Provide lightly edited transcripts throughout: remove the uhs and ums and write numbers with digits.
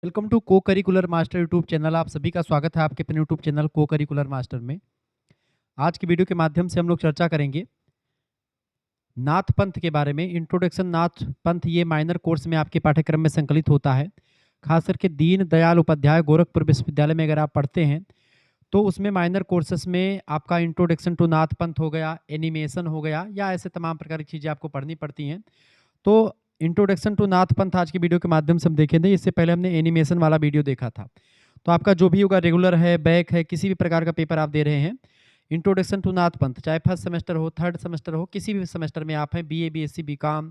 Welcome to को curricular master YouTube channel. आप सभी का स्वागत है आपके अपने यूट्यूब चैनल को करिकुलर मास्टर में। आज की वीडियो के माध्यम से हम लोग चर्चा करेंगे नाथ पंथ के बारे में। इंट्रोडक्शन नाथ पंथ ये माइनर कोर्स में आपके पाठ्यक्रम में संकलित होता है। खास करके दीन दयाल उपाध्याय गोरखपुर विश्वविद्यालय में अगर आप पढ़ते हैं तो उसमें माइनर कोर्सेस में आपका इंट्रोडक्शन टू नाथ पंथ हो गया, एनिमेशन हो गया, या ऐसे तमाम प्रकार की चीज़ें आपको पढ़नी पड़ती हैं। तो इंट्रोडक्शन टू नाथ पंथ आज की वीडियो के माध्यम से हम देखेंगे। इससे पहले हमने एनिमेशन वाला वीडियो देखा था। तो आपका जो भी होगा, रेगुलर है, बैक है, किसी भी प्रकार का पेपर आप दे रहे हैं, इंट्रोडक्शन टू नाथ पंथ, चाहे फर्स्ट सेमेस्टर हो, थर्ड सेमेस्टर हो, किसी भी सेमेस्टर में आप हैं, बीए, बीएससी, बीकॉम,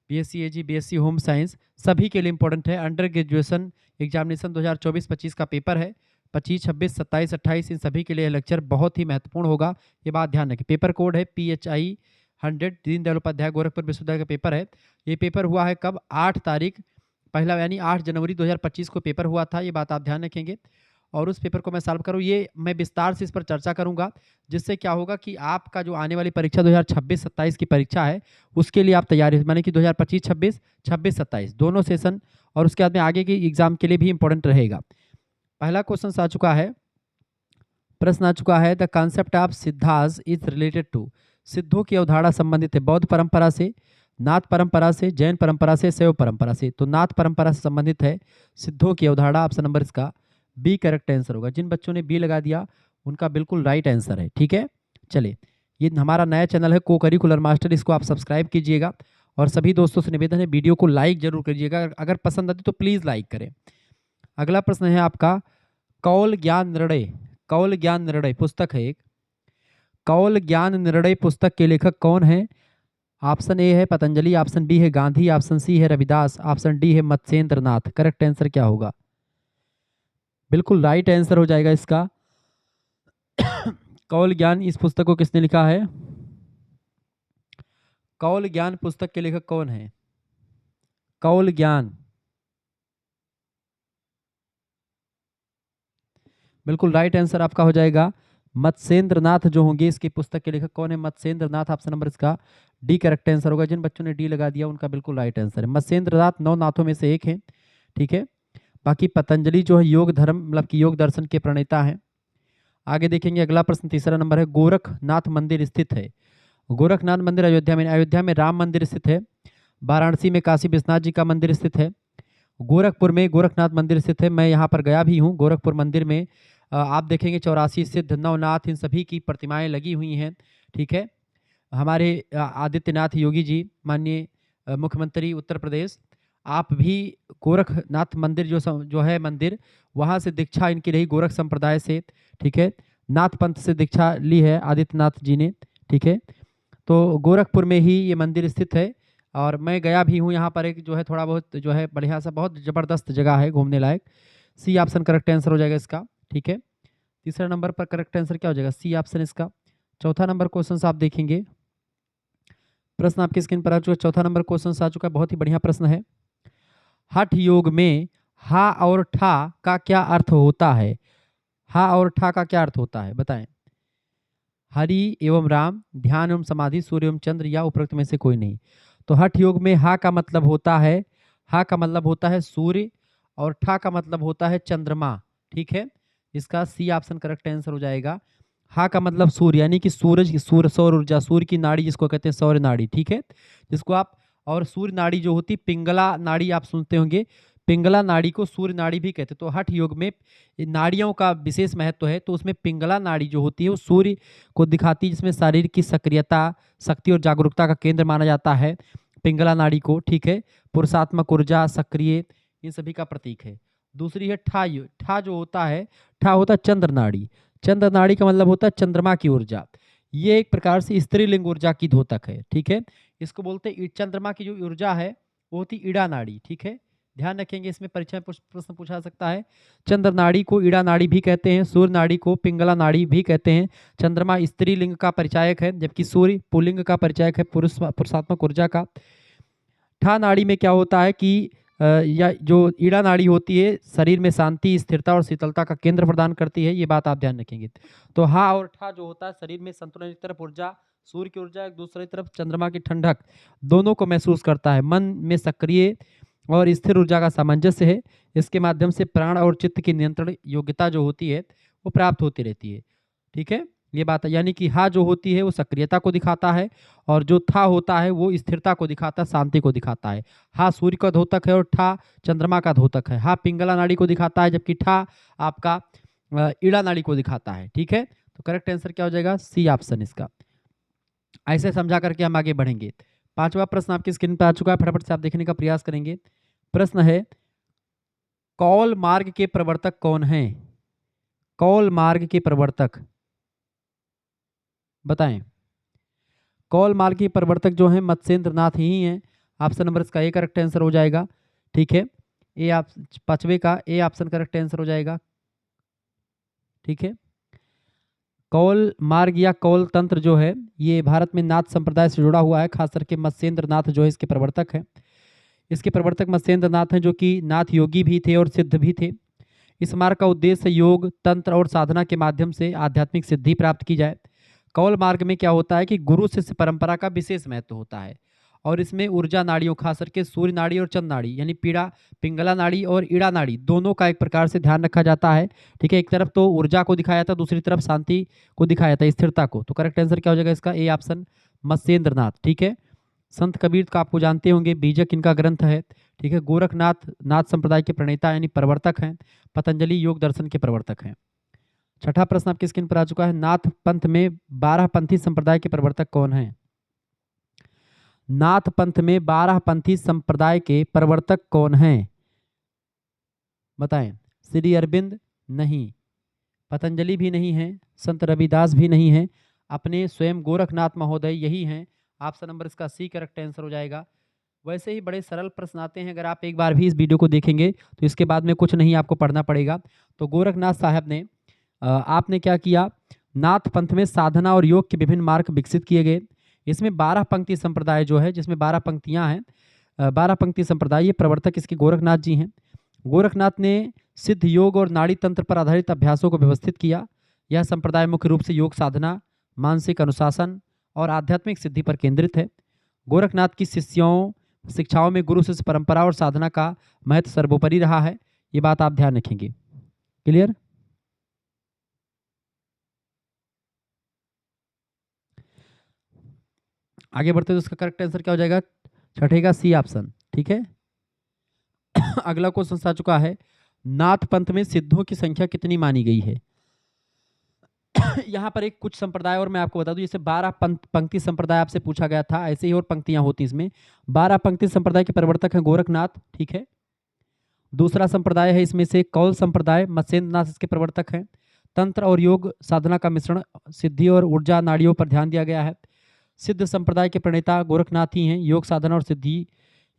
बीएससी एजी, बीएससी होम साइंस, सभी के लिए इंपॉर्टेंट है। अंडर ग्रेजुएशन एग्जामिनेशन 2024-25 का पेपर है। 25, 26, 27, 28 इन सभी के लिए लेक्चर बहुत ही महत्वपूर्ण होगा। ये बात ध्यान रखें। पेपर कोड है PHI 100, दीनदयाल उपाध्याय गोरखपुर विश्वविद्यालय का पेपर है। ये पेपर हुआ है कब? 8 तारीख, पहला यानी 8 जनवरी 2025 को पेपर हुआ था। ये बात आप ध्यान रखेंगे और उस पेपर को मैं सॉल्व करूँ, ये मैं विस्तार से इस पर चर्चा करूंगा, जिससे क्या होगा कि आपका जो आने वाली परीक्षा 2026-27 की परीक्षा है उसके लिए आप तैयारी, माने कि 2025-26, 26-27 दोनों सेशन, और उसके बाद में आगे की एग्जाम के लिए भी इंपॉर्टेंट रहेगा। पहला क्वेश्चन आ चुका है, प्रश्न आ चुका है, द कॉन्सेप्ट ऑफ सिद्धास इज रिलेटेड टू। सिद्धों की अवधारणा संबंधित है बौद्ध परंपरा से, नाथ परंपरा से, जैन परंपरा से, शैव परंपरा से। तो नाथ परंपरा से संबंधित है सिद्धों की अवधारणा। ऑप्शन नंबर इसका बी करेक्ट आंसर होगा। जिन बच्चों ने बी लगा दिया उनका बिल्कुल राइट आंसर है। ठीक है, चलिए, ये हमारा नया चैनल है को करिकुलर मास्टर, इसको आप सब्सक्राइब कीजिएगा और सभी दोस्तों से निवेदन है वीडियो को लाइक जरूर कीजिएगा। अगर पसंद आती तो प्लीज़ लाइक करें। अगला प्रश्न है आपका, कौल ज्ञान निर्णय। कौल ज्ञान निर्णय पुस्तक है एक। कौल ज्ञान निर्णय पुस्तक के लेखक कौन है? ऑप्शन ए है पतंजलि, ऑप्शन बी है गांधी, ऑप्शन सी है रविदास, ऑप्शन डी है मत्स्येंद्र नाथ। करेक्ट आंसर क्या होगा? बिल्कुल राइट आंसर हो जाएगा इसका कौल ज्ञान। इस पुस्तक को किसने लिखा है? कौल ज्ञान पुस्तक के लेखक कौन है? कौल ज्ञान, बिल्कुल राइट आंसर आपका हो जाएगा मत्स्येंद्र नाथ। जो होंगे इसकी पुस्तक के लेखक कौन है? मत्स्येंद्र नाथ। ऑप्शन नंबर इसका डी करेक्ट आंसर होगा। जिन बच्चों ने डी लगा दिया उनका बिल्कुल राइट आंसर है। मत्स्येंद्र नाथ 9 नाथों में से एक है। ठीक है, बाकी पतंजलि जो है योग धर्म मतलब कि योग दर्शन के प्रणेता हैं। आगे देखेंगे, अगला प्रश्न तीसरा नंबर है, गोरखनाथ मंदिर स्थित है। गोरखनाथ मंदिर अयोध्या में, अयोध्या में राम मंदिर स्थित है। वाराणसी में काशी विश्वनाथ जी का मंदिर स्थित है। गोरखपुर में गोरखनाथ मंदिर स्थित है। मैं यहाँ पर गया भी हूँ गोरखपुर मंदिर में। आप देखेंगे 84 सिद्ध नवनाथ इन सभी की प्रतिमाएं लगी हुई हैं। ठीक है, हमारे आदित्यनाथ योगी जी, माननीय मुख्यमंत्री उत्तर प्रदेश, आप भी गोरखनाथ मंदिर जो है मंदिर, वहाँ से दीक्षा इनकी रही गोरख संप्रदाय से। ठीक है, नाथ पंथ से दीक्षा ली है आदित्यनाथ जी ने। ठीक है, तो गोरखपुर में ही ये मंदिर स्थित है और मैं गया भी हूँ यहाँ पर। एक जो है थोड़ा बहुत जो है बढ़िया सा, बहुत ज़बरदस्त जगह है घूमने लायक। सी ऑप्शन करेक्ट आंसर हो जाएगा इसका। ठीक है, तीसरा नंबर पर करेक्ट आंसर क्या हो जाएगा? सी ऑप्शन इसका। चौथा नंबर क्वेश्चन आप देखेंगे, प्रश्न आपकी स्क्रीन पर आ चुका है। चौथा नंबर क्वेश्चन आ चुका है, बहुत ही बढ़िया प्रश्न है। हठ योग में हा और ठा का क्या अर्थ होता है? हा और ठा का क्या अर्थ होता है बताएं? हरि एवं राम, ध्यान एवं समाधि, सूर्य एवं चंद्र, या उपरोक्त में से कोई नहीं। तो हठ योग में हा का मतलब होता है, हा का मतलब होता है सूर्य और ठा का मतलब होता है चंद्रमा। ठीक है, इसका सी ऑप्शन करेक्ट आंसर हो जाएगा। हा का मतलब सूर्य, यानी कि सूरज की, सूर्य सौर ऊर्जा, सूर्य की नाड़ी जिसको कहते हैं सौर नाड़ी। ठीक है, जिसको आप, और सूर्य नाड़ी जो होती पिंगला नाड़ी आप सुनते होंगे, पिंगला नाड़ी को सूर्य नाड़ी भी कहते हैं। तो हठ योग में नाड़ियों का विशेष महत्व है। तो उसमें पिंगला नाड़ी जो होती है वो सूर्य को दिखाती है, जिसमें शरीर की सक्रियता, शक्ति और जागरूकता का केंद्र माना जाता है पिंगला नाड़ी को। ठीक है, पुरुषात्मक ऊर्जा, सक्रिय, इन सभी का प्रतीक है। दूसरी है ठा। ठा जो होता है, ठा होता है चंद्र नाड़ी। चंद्र नाड़ी का मतलब होता है चंद्रमा की ऊर्जा। ये एक प्रकार से स्त्रीलिंग ऊर्जा की द्योतक है। ठीक है, इसको बोलते हैं चंद्रमा की जो ऊर्जा है वो होती ईड़ा नाड़ी। ठीक है, ध्यान रखेंगे, इसमें परीक्षा में प्रश्न पूछा सकता है। चंद्र नाड़ी को ईड़ा नाड़ी भी कहते हैं, सूर्य नाड़ी को पिंगला नाड़ी भी कहते हैं। चंद्रमा स्त्रीलिंग का परिचायक है, जबकि सूर्य पुल्लिंग का परिचायक है, पुरुषात्मक ऊर्जा का। ठा नाड़ी में क्या होता है कि या जो ईड़ा नाड़ी होती है शरीर में शांति, स्थिरता और शीतलता का केंद्र प्रदान करती है। ये बात आप ध्यान रखेंगे। तो हा और ठा जो होता है शरीर में संतुलन, एक तरफ ऊर्जा सूर्य की ऊर्जा, एक दूसरी तरफ चंद्रमा की ठंडक, दोनों को महसूस करता है। मन में सक्रिय और स्थिर ऊर्जा का सामंजस्य है। इसके माध्यम से प्राण और चित्त की नियंत्रण योग्यता जो होती है वो प्राप्त होती रहती है। ठीक है, ये बात है। यानी कि हा जो होती है वो सक्रियता को दिखाता है, और जो था होता है वो स्थिरता को दिखाता है, शांति को दिखाता है। हा सूर्य का द्योतक है और ठा चंद्रमा का द्योतक है। हा पिंगला नाड़ी को दिखाता है, जबकि ठा आपका ईड़ा नाड़ी को दिखाता है। ठीक है, तो करेक्ट आंसर क्या हो जाएगा? सी ऑप्शन इसका। ऐसे समझा करके हम आगे बढ़ेंगे। पांचवा प्रश्न आपकी स्क्रीन पर आ चुका है, फटाफट से आप देखने का प्रयास करेंगे। प्रश्न है, कौल मार्ग के प्रवर्तक कौन हैं? कौल मार्ग के प्रवर्तक बताएं। कौल मार्ग के प्रवर्तक जो हैं मत्स्येंद्र नाथ ही हैं। ऑप्शन नंबर इसका ए करेक्ट आंसर हो जाएगा। ठीक है, ए आप पांचवे का ए ऑप्शन करेक्ट आंसर हो जाएगा। ठीक है, कौल मार्ग या कौल तंत्र जो है ये भारत में नाथ संप्रदाय से जुड़ा हुआ है, खास करके मत्स्येंद्र नाथ जो है इसके प्रवर्तक हैं। इसके प्रवर्तक मत्स्येंद्र नाथ हैं, जो कि नाथ योगी भी थे और सिद्ध भी थे। इस मार्ग का उद्देश्य योग, तंत्र और साधना के माध्यम से आध्यात्मिक सिद्धि प्राप्त की जाए। कौल मार्ग में क्या होता है कि गुरु शिष्य परंपरा का विशेष महत्व होता है, और इसमें ऊर्जा नाड़ियों, खास करके सूर्य नाड़ी और चंद्र नाड़ी, यानी पीड़ा पिंगला नाड़ी और ईड़ा नाड़ी, दोनों का एक प्रकार से ध्यान रखा जाता है। ठीक है, एक तरफ तो ऊर्जा को दिखाया जाता है, दूसरी तरफ शांति को दिखाया जाता है, स्थिरता को। तो करेक्ट आंसर क्या हो जाएगा इसका? ए ऑप्शन मत्स्येंद्र नाथ। ठीक है, संत कबीर का आपको जानते होंगे, बीजक इनका ग्रंथ है। ठीक है, गोरखनाथ नाथ संप्रदाय के प्रणेता यानी प्रवर्तक हैं। पतंजलि योग दर्शन के प्रवर्तक हैं। छठा प्रश्न आपकी स्क्रीन पर आ चुका है, नाथ पंथ में 12 पंथी संप्रदाय के प्रवर्तक कौन हैं? नाथ पंथ में 12 पंथी संप्रदाय के प्रवर्तक कौन हैं? बताएं। श्री अरविंद नहीं, पतंजलि भी नहीं है, संत रविदास भी नहीं है, अपने स्वयं गोरखनाथ महोदय यही हैं। ऑप्शन नंबर इसका सी करेक्ट आंसर हो जाएगा। वैसे ही बड़े सरल प्रश्न आते हैं, अगर आप एक बार भी इस वीडियो को देखेंगे तो इसके बाद में कुछ नहीं आपको पढ़ना पड़ेगा। तो गोरखनाथ साहब ने आपने क्या किया, नाथ पंथ में साधना और योग के विभिन्न मार्ग विकसित किए गए। इसमें 12 पंक्ति संप्रदाय जो है, जिसमें 12 पंक्तियां हैं, 12 पंक्ति संप्रदाय, ये प्रवर्तक इसके गोरखनाथ जी हैं। गोरखनाथ ने सिद्ध योग और नाड़ी तंत्र पर आधारित अभ्यासों को व्यवस्थित किया। यह संप्रदाय मुख्य रूप से योग साधना, मानसिक अनुशासन और आध्यात्मिक सिद्धि पर केंद्रित है। गोरखनाथ की शिक्षाओं में गुरु शिष्य परंपरा और साधना का महत्व सर्वोपरि रहा है। ये बात आप ध्यान रखेंगे। क्लियर? आगे बढ़ते तो इसका करेक्ट आंसर क्या हो जाएगा? छठे का सी ऑप्शन। ठीक है, अगला क्वेश्चन आ चुका है, नाथ पंथ में सिद्धों की संख्या कितनी मानी गई है? यहाँ पर एक कुछ संप्रदाय और मैं आपको बता दूं, जैसे 12 पंक्ति संप्रदाय आपसे पूछा गया था, ऐसे ही और पंक्तियां होती इसमें। 12 पंक्ति संप्रदाय के प्रवर्तक हैं गोरखनाथ। ठीक है, दूसरा संप्रदाय है इसमें से कौल संप्रदाय, मत्स्येंद्र नाथ इसके प्रवर्तक हैं। तंत्र और योग साधना का मिश्रण, सिद्धि और ऊर्जा नाड़ियों पर ध्यान दिया गया है। सिद्ध संप्रदाय के प्रणेता गोरखनाथ ही हैं। योग साधना और सिद्धि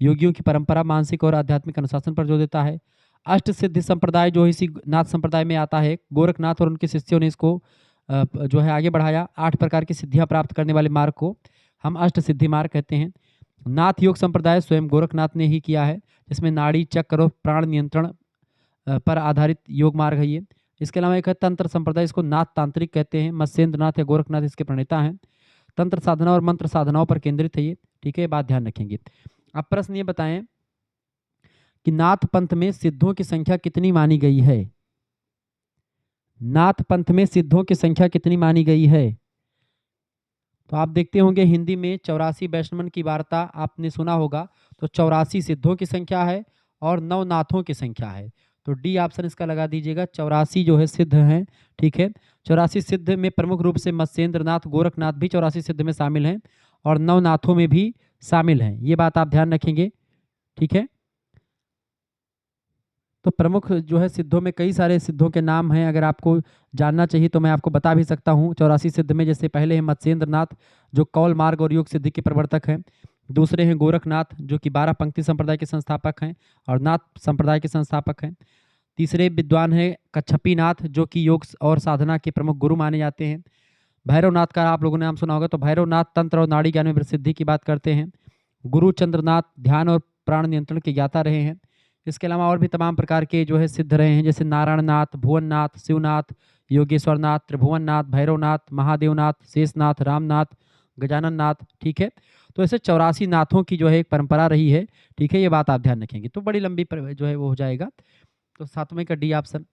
योगियों की परंपरा, मानसिक और आध्यात्मिक अनुशासन पर जोर देता है। अष्ट सिद्धि संप्रदाय जो इसी नाथ संप्रदाय में आता है, गोरखनाथ और उनके शिष्यों ने इसको जो है आगे बढ़ाया। 8 प्रकार की सिद्धियां प्राप्त करने वाले मार्ग को हम अष्ट सिद्धि मार्ग कहते हैं। नाथ योग संप्रदाय स्वयं गोरखनाथ ने ही किया है, जिसमें नाड़ी चक्र और प्राण नियंत्रण पर आधारित योग मार्ग है ये। इसके अलावा एक है तंत्र संप्रदाय, इसको नाथ तांत्रिक कहते हैं। मत्स्येंद्र नाथ या गोरखनाथ इसके प्रणेता हैं। तंत्र साधना और मंत्र साधनाओं पर केंद्रित है ये। ठीक है, बात ध्यान रखेंगे। अब प्रश्न ये बताएं कि नाथ पंथ में सिद्धों की संख्या कितनी मानी गई है? नाथ पंथ में सिद्धों की संख्या कितनी मानी गई है? तो आप देखते होंगे हिंदी में 84 वैष्णवन की वार्ता आपने सुना होगा, तो 84 सिद्धों की संख्या है और 9 नाथों की संख्या है। तो डी ऑप्शन इसका लगा दीजिएगा, 84 जो है सिद्ध हैं। ठीक है, 84 सिद्ध में प्रमुख रूप से मत्स्येंद्र नाथ, गोरखनाथ भी 84 सिद्ध में शामिल हैं और 9 नाथों में भी शामिल हैं। ये बात आप ध्यान रखेंगे। ठीक है, तो प्रमुख जो है सिद्धों में कई सारे सिद्धों के नाम हैं, अगर आपको जानना चाहिए तो मैं आपको बता भी सकता हूँ। 84 सिद्ध में जैसे पहले हैं मत्स्येंद्र नाथ, जो कौल मार्ग और योग सिद्धि के प्रवर्तक हैं। दूसरे हैं गोरखनाथ, जो कि 12 पंक्ति संप्रदाय के संस्थापक हैं और नाथ संप्रदाय के संस्थापक हैं। तीसरे विद्वान हैं कच्छपी नाथ, जो कि योग और साधना के प्रमुख गुरु माने जाते हैं। भैरवनाथ का आप लोगों ने नाम सुना होगा, तो भैरवनाथ तंत्र और नाड़ी ज्ञान में प्रसिद्धि की बात करते हैं। गुरु चंद्रनाथ ध्यान और प्राण नियंत्रण के ज्ञाता रहे हैं। इसके अलावा और भी तमाम प्रकार के जो है सिद्ध रहे हैं, जैसे नारायणनाथ, भुवननाथ, शिवनाथ, योगेश्वरनाथ, त्रिभुवननाथ, भैरवनाथ, महादेवनाथ, शेषनाथ, रामनाथ, गजानन नाथ। ठीक है, तो ऐसे 84 नाथों की जो है एक परंपरा रही है, ठीक है, ये बात आप ध्यान रखेंगे। तो बड़ी लंबी जो है वो हो जाएगा, तो 7वें का डी ऑप्शन।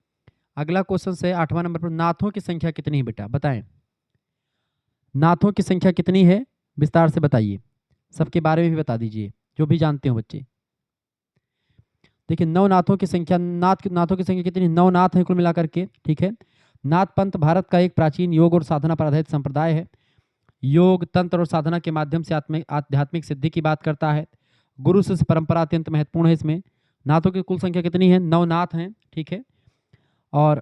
अगला क्वेश्चन है 8वां नंबर पर, नाथों की संख्या कितनी है बेटा, बताएं। नाथों की संख्या कितनी है, विस्तार से बताइए, सबके बारे में भी बता दीजिए, जो भी जानते हो बच्चे। देखिए, नवनाथों की संख्या, नाथों की संख्या कितनी, 9 नाथ है कुल मिलाकर के, ठीक है। नाथ पंथ भारत का एक प्राचीन योग और साधना पर आधारित संप्रदाय है। योग, तंत्र और साधना के माध्यम से आध्यात्मिक सिद्धि की बात करता है। गुरु शिष्य परंपरा अत्यंत महत्वपूर्ण है इसमें। नाथों की कुल संख्या कितनी है, 9 नाथ हैं, ठीक है। और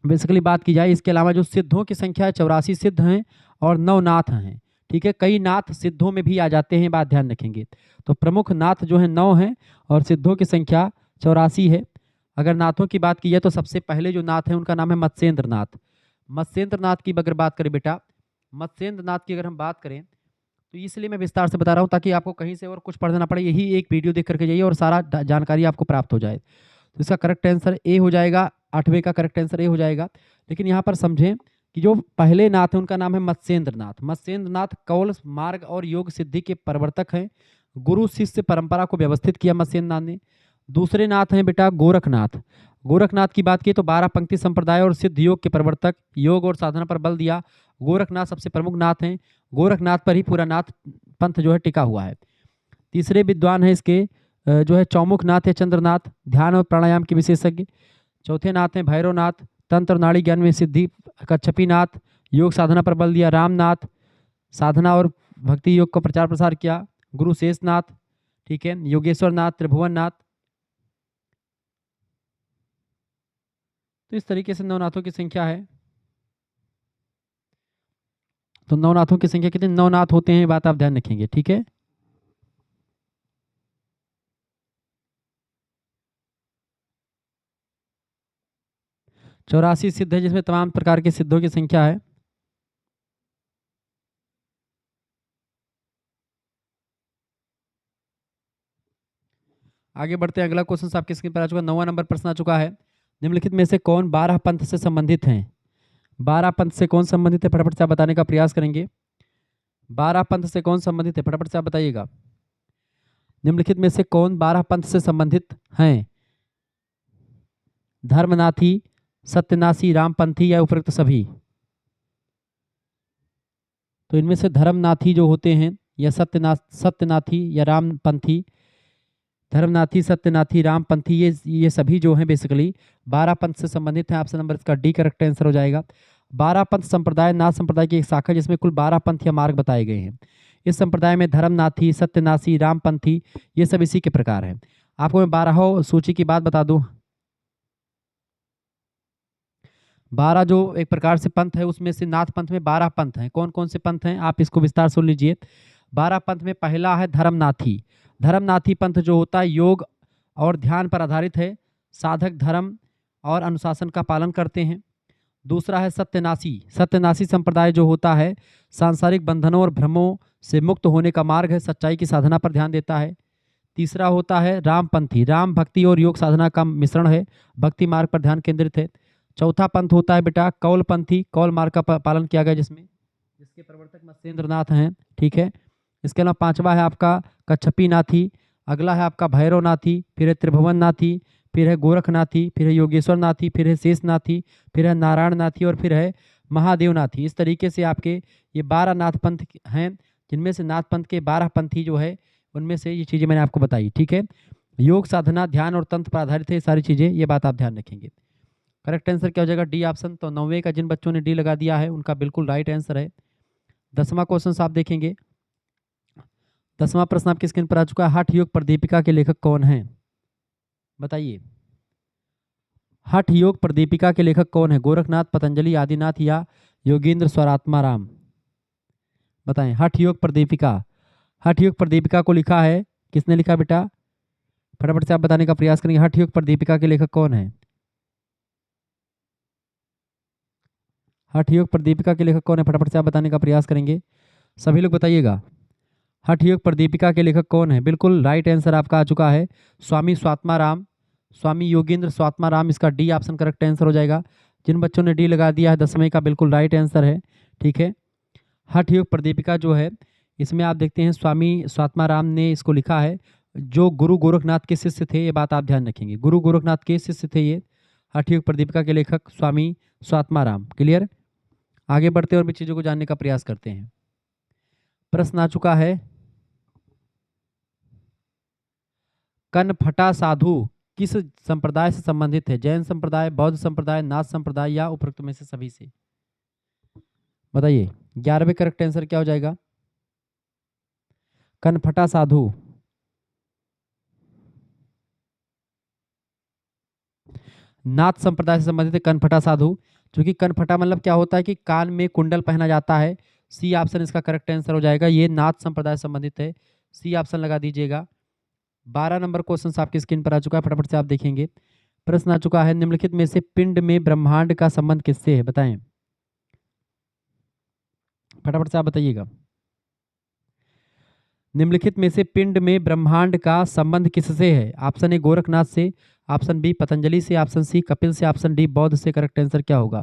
बेसिकली बात की जाए, इसके अलावा जो सिद्धों की संख्या है 84 सिद्ध हैं और 9 नाथ हैं, ठीक है। कई नाथ सिद्धों में भी आ जाते हैं, बात ध्यान रखेंगे। तो प्रमुख नाथ जो है 9 हैं और सिद्धों की संख्या 84 है। अगर नाथों की बात की जाए तो सबसे पहले जो नाथ है उनका नाम है मत्स्येंद्र नाथ। मत्स्येंद्र नाथ की अगर बात करें बेटा, मत्स्येंद्र नाथ की अगर हम बात करें तो इसलिए मैं विस्तार से बता रहा हूँ ताकि आपको कहीं से और कुछ पढ़ना ना पड़े, यही एक वीडियो देख करके जाइए और सारा जानकारी आपको प्राप्त हो जाए। तो इसका करेक्ट आंसर ए हो जाएगा, 8वें का करेक्ट आंसर ए हो जाएगा। लेकिन यहाँ पर समझें कि जो पहले नाथ है उनका नाम है मत्स्येंद्र नाथ। मत्स्येंद्र नाथ कौल मार्ग और योग सिद्धि के प्रवर्तक हैं। गुरु शिष्य परंपरा को व्यवस्थित किया मत्स्येंद्र नाथ ने। दूसरे नाथ हैं बेटा गोरखनाथ। गोरखनाथ की बात की तो 12 पंक्ति संप्रदाय और सिद्ध योग के प्रवर्तक, योग और साधना पर बल दिया। गोरखनाथ सबसे प्रमुख नाथ हैं। गोरखनाथ पर ही पूरा नाथ पंथ जो है टिका हुआ है। तीसरे विद्वान है इसके जो है चौमुख नाथ है चंद्रनाथ, ध्यान और प्राणायाम के विशेषज्ञ। चौथे नाथ हैं भैरवनाथ, तंत्र नाड़ी ज्ञान में सिद्धि। कच्छपी नाथ, योग साधना पर बल दिया। रामनाथ, साधना और भक्ति योग का प्रचार प्रसार किया। गुरु शेषनाथ, ठीक है। योगेश्वर नाथ, त्रिभुवन नाथ। तो इस तरीके से नवनाथों की संख्या है। तो नवनाथों की संख्या कितने नवनाथ होते हैं, बात आप ध्यान रखेंगे, ठीक है। चौरासी सिद्ध है जिसमें तमाम प्रकार के सिद्धों की संख्या है। आगे बढ़ते हैं, अगला क्वेश्चन आपकी स्क्रीन पर आ चुका, 9वां नंबर प्रश्न आ चुका है। निम्नलिखित में से कौन 12 पंथ से संबंधित हैं। 12 पंथ से कौन संबंधित है, फटाफट से आप बताने का प्रयास करेंगे। 12 पंथ से कौन संबंधित है, फटाफट से आप बताइएगा। निम्नलिखित में से कौन 12 पंथ से संबंधित हैं। धर्मनाथी, सत्यनाशी, रामपंथी या उपरोक्त सभी। तो इनमें से धर्मनाथी जो होते हैं या सत्यनाथी या रामपंथी, धर्मनाथी, सत्यनाथी, रामपंथी, ये सभी जो हैं बेसिकली 12 पंथ से संबंधित हैं। ऑप्शन नंबर इसका डी करेक्ट आंसर हो जाएगा। 12 पंथ संप्रदाय नाथ संप्रदाय की एक शाखा जिसमें कुल 12 पंथ या मार्ग बताए गए हैं। इस संप्रदाय में धर्मनाथी, सत्यनाशी, रामपंथी ये सब इसी के प्रकार हैं। आपको मैं 12 सूची की बात बता दूं। 12 जो एक प्रकार से पंथ है उसमें से नाथ पंथ में 12 पंथ हैं। कौन कौन से पंथ हैं आप इसको विस्तार सुन लीजिए। 12 पंथ में पहला है धर्मनाथी। धर्मनाथी पंथ जो होता है योग और ध्यान पर आधारित है। साधक धर्म और अनुशासन का पालन करते हैं। दूसरा है सत्यनाशी। सत्यनाशी संप्रदाय जो होता है सांसारिक बंधनों और भ्रमों से मुक्त होने का मार्ग है, सच्चाई की साधना पर ध्यान देता है। तीसरा होता है रामपंथी। राम भक्ति और योग साधना का मिश्रण है, भक्ति मार्ग पर ध्यान केंद्रित है। चौथा पंथ होता है बेटा कौलपंथी। कौल मार्ग का पालन किया गया जिसके प्रवर्तक मत्स्येंद्र नाथ हैं, ठीक है। इसके अलावा पांचवा है आपका कच्छपी नाथी। अगला है आपका भैरवनाथी, फिर है त्रिभुवन नाथी, फिर है गोरखनाथी, फिर है योगेश्वर नाथी, फिर है शेषनाथी, फिर है नारायण नाथी और फिर है महादेव नाथी। इस तरीके से आपके ये 12 नाथ पंथ हैं, जिनमें से नाथ पंथ के 12 पंथी जो है उनमें से ये चीज़ें मैंने आपको बताई, ठीक है। योग साधना ध्यान और तंत्र पर आधारित है ये सारी चीज़ें, ये बात आप ध्यान रखेंगे। करेक्ट आंसर क्या हो जाएगा, डी ऑप्शन। तो 9वें का जिन बच्चों ने डी लगा दिया है उनका बिल्कुल राइट आंसर है। 10वां क्वेश्चन आप देखेंगे। 10वां प्रश्न आपकी स्क्रीन पर आ चुका है। हठ योग प्रदीपिका के लेखक कौन हैं, बताइए। हठ योग प्रदीपिका के लेखक कौन है, गोरखनाथ, पतंजलि, आदिनाथ या योगेंद्र स्वरात्मा राम। बताएं। हठ योग प्रदीपिका, हठ योग प्रदीपिका को लिखा है किसने लिखा बेटा, फटाफट से आप बताने का प्रयास करेंगे। हठ योग प्रदीपिका के लेखक कौन है। हठ योग प्रदीपिका के लेखक कौन है, फटाफट से आप बताने का प्रयास करेंगे, सभी लोग बताइएगा। हठ योग प्रदीपिका के लेखक कौन है, बिल्कुल राइट आंसर आपका आ चुका है स्वामी स्वात्मा राम, स्वामी योगेंद्र स्वात्मा राम। इसका डी ऑप्शन करेक्ट आंसर हो जाएगा। जिन बच्चों ने डी लगा दिया है 10वें का बिल्कुल राइट आंसर है, ठीक है। हठ योग प्रदीपिका जो है इसमें आप देखते हैं स्वामी स्वात्माराम ने इसको लिखा है, जो गुरु गोरखनाथ के शिष्य थे, ये बात आप ध्यान रखेंगे, गुरु गोरखनाथ के शिष्य थे ये। हठयोग प्रदीपिका के लेखक स्वामी स्वात्माराम। क्लियर। आगे बढ़ते और भी चीजों को जानने का प्रयास करते हैं। प्रश्न आ चुका है, कनफटा साधु किस संप्रदाय से संबंधित है? जैन संप्रदाय, बौद्ध संप्रदाय, नाथ संप्रदाय या उपरोक्त में से सभी से? बताइए 11वें करेक्ट आंसर क्या हो जाएगा? कनफटा साधु नाथ संप्रदाय से संबंधित है। कनफटा साधु, क्योंकि कनफटा मतलब क्या होता है कि कान में कुंडल पहना जाता है। सी ऑप्शन इसका करेक्ट आंसर हो जाएगा, ये नाथ संप्रदाय से संबंधित है। सी ऑप्शन लगा दीजिएगा। 12 नंबर क्वेश्चन आपकी स्क्रीन पर आ चुका है, फटाफट से आप देखेंगे। प्रश्न आ चुका है, निम्नलिखित में से पिंड में ब्रह्मांड का संबंध किससे है? बताएं, फटाफट से आप बताइएगा। निम्नलिखित में से पिंड में ब्रह्मांड का संबंध किससे है? ऑप्शन ए गोरखनाथ से, ऑप्शन बी पतंजलि से, ऑप्शन सी कपिल से, ऑप्शन डी बौद्ध से। करेक्ट आंसर क्या होगा?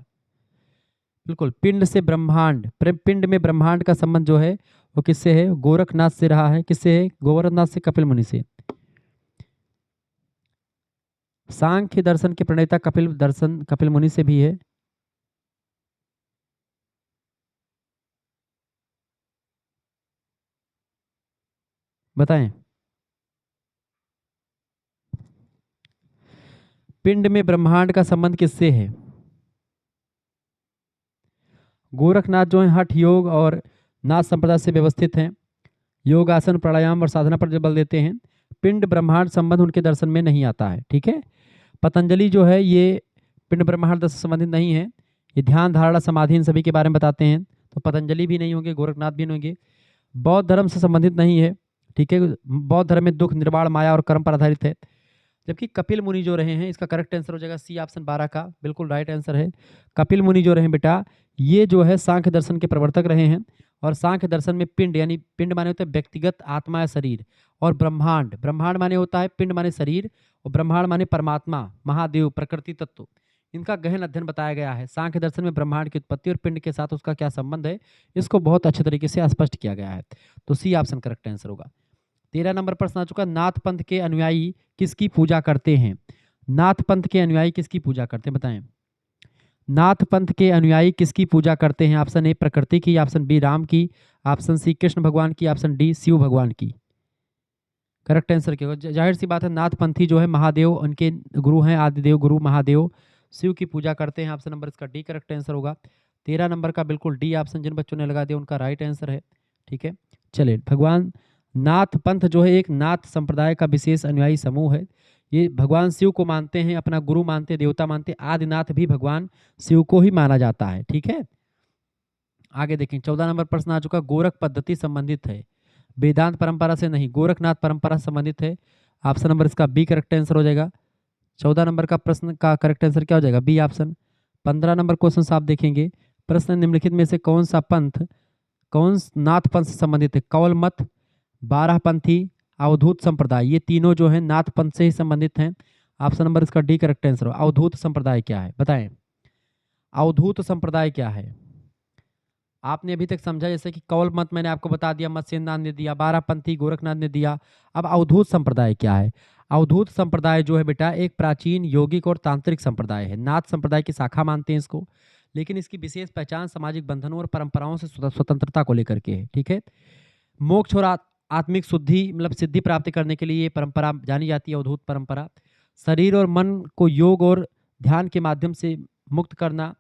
बिल्कुल पिंड से ब्रह्मांड, पिंड में ब्रह्मांड का संबंध जो है वो किससे है? गोरखनाथ से रहा है। किससे है? गोरखनाथ से, कपिल मुनि से। सांख्य दर्शन के प्रणेता कपिल मुनि से भी है। बताएं, पिंड में ब्रह्मांड का संबंध किससे है? गोरखनाथ जो है हठ योग और नाथ संप्रदाय से व्यवस्थित हैं। योग आसन प्राणायाम और साधना पर जो बल देते हैं। पिंड ब्रह्मांड संबंध उनके दर्शन में नहीं आता है। ठीक है। पतंजलि जो है ये पिंड ब्रह्मांड से संबंधित नहीं है। ये ध्यान धारणा समाधि इन सभी के बारे में बताते हैं, तो पतंजलि भी नहीं होंगे, गोरखनाथ भी नहीं होंगे। बौद्ध धर्म से संबंधित नहीं है। ठीक है। बौद्ध धर्म में दुख, निर्वाण, माया और कर्म पर आधारित है। जबकि कपिल मुनि जो रहे हैं, इसका करेक्ट आंसर हो जाएगा सी ऑप्शन 12 का, बिल्कुल राइट आंसर है। कपिल मुनि जो रहे बेटा, ये जो है सांख्य दर्शन के प्रवर्तक रहे हैं। और सांख्य दर्शन में पिंड, यानी पिंड माने होता है व्यक्तिगत आत्मा या शरीर, और ब्रह्मांड, ब्रह्मांड माने होता है पिंड माने शरीर, और ब्रह्मांड माने परमात्मा, महादेव, प्रकृति तत्व। इनका गहन अध्ययन बताया गया है। सांख्य दर्शन में ब्रह्मांड की उत्पत्ति और पिंड के साथ उसका क्या संबंध है, इसको बहुत अच्छे तरीके से स्पष्ट किया गया है। तो सी ऑप्शन करेक्ट आंसर होगा। 13 नंबर प्रश्न आ चुका, नाथ पंथ के अनुयायी किसकी पूजा करते हैं? नाथ पंथ के अनुयायी किसकी पूजा करते हैं? बताएं, नाथ पंथ के अनुयायी किसकी पूजा करते हैं? ऑप्शन ए प्रकृति की, ऑप्शन बी राम की, ऑप्शन सी कृष्ण भगवान की, ऑप्शन डी शिव भगवान की। करेक्ट आंसर क्या होगा? जाहिर सी बात है, नाथ पंथी जो है महादेव उनके गुरु हैं, आदिदेव गुरु महादेव शिव की पूजा करते हैं। ऑप्शन नंबर इसका डी करेक्ट आंसर होगा। 13 नंबर का बिल्कुल डी ऑप्शन जिन बच्चों ने लगा दिया उनका राइट आंसर है। ठीक है। चलिए, भगवान नाथ पंथ जो है एक नाथ संप्रदाय का विशेष अनुयायी समूह है। ये भगवान शिव को मानते हैं, अपना गुरु मानते, देवता मानते। आदिनाथ भी भगवान शिव को ही माना जाता है। ठीक है। आगे देखें, 14 नंबर प्रश्न आ चुका, गोरख पद्धति संबंधित है, वेदांत परंपरा से नहीं, गोरखनाथ परंपरा से संबंधित है। ऑप्शन नंबर इसका बी करेक्ट आंसर हो जाएगा। 14 नंबर का प्रश्न का करेक्ट आंसर क्या हो जाएगा? B option. 15 नंबर क्वेश्चन आप देखेंगे, प्रश्न निम्नलिखित में से कौन सा पंथ, कौन नाथ पंथ से संबंधित है? कौल मत, 12 पंथी, अवधूत संप्रदाय, ये तीनों जो है नाथ पंथ से ही संबंधित हैं। ऑप्शन नंबर इसका डी करेक्ट आंसर हो। अवधूत संप्रदाय क्या है? बताएं, अवधूत संप्रदाय क्या है? आपने अभी तक समझा, जैसे कि कौल मत मैंने आपको बता दिया, मत्स्यनाथ ने दिया, 12 पंथी गोरखनाथ ने दिया। अब अवधूत संप्रदाय क्या है? अवधूत संप्रदाय जो है बेटा एक प्राचीन यौगिक और तांत्रिक संप्रदाय है। नाथ संप्रदाय की शाखा मानते हैं इसको, लेकिन इसकी विशेष पहचान सामाजिक बंधनों और परंपराओं से स्वतंत्रता को लेकर के है। ठीक है। मोक्ष और आत्मिक शुद्धि मतलब सिद्धि प्राप्त करने के लिए ये परंपरा जानी जाती है, अवधूत परंपरा। शरीर और मन को योग और ध्यान के माध्यम से मुक्त करना।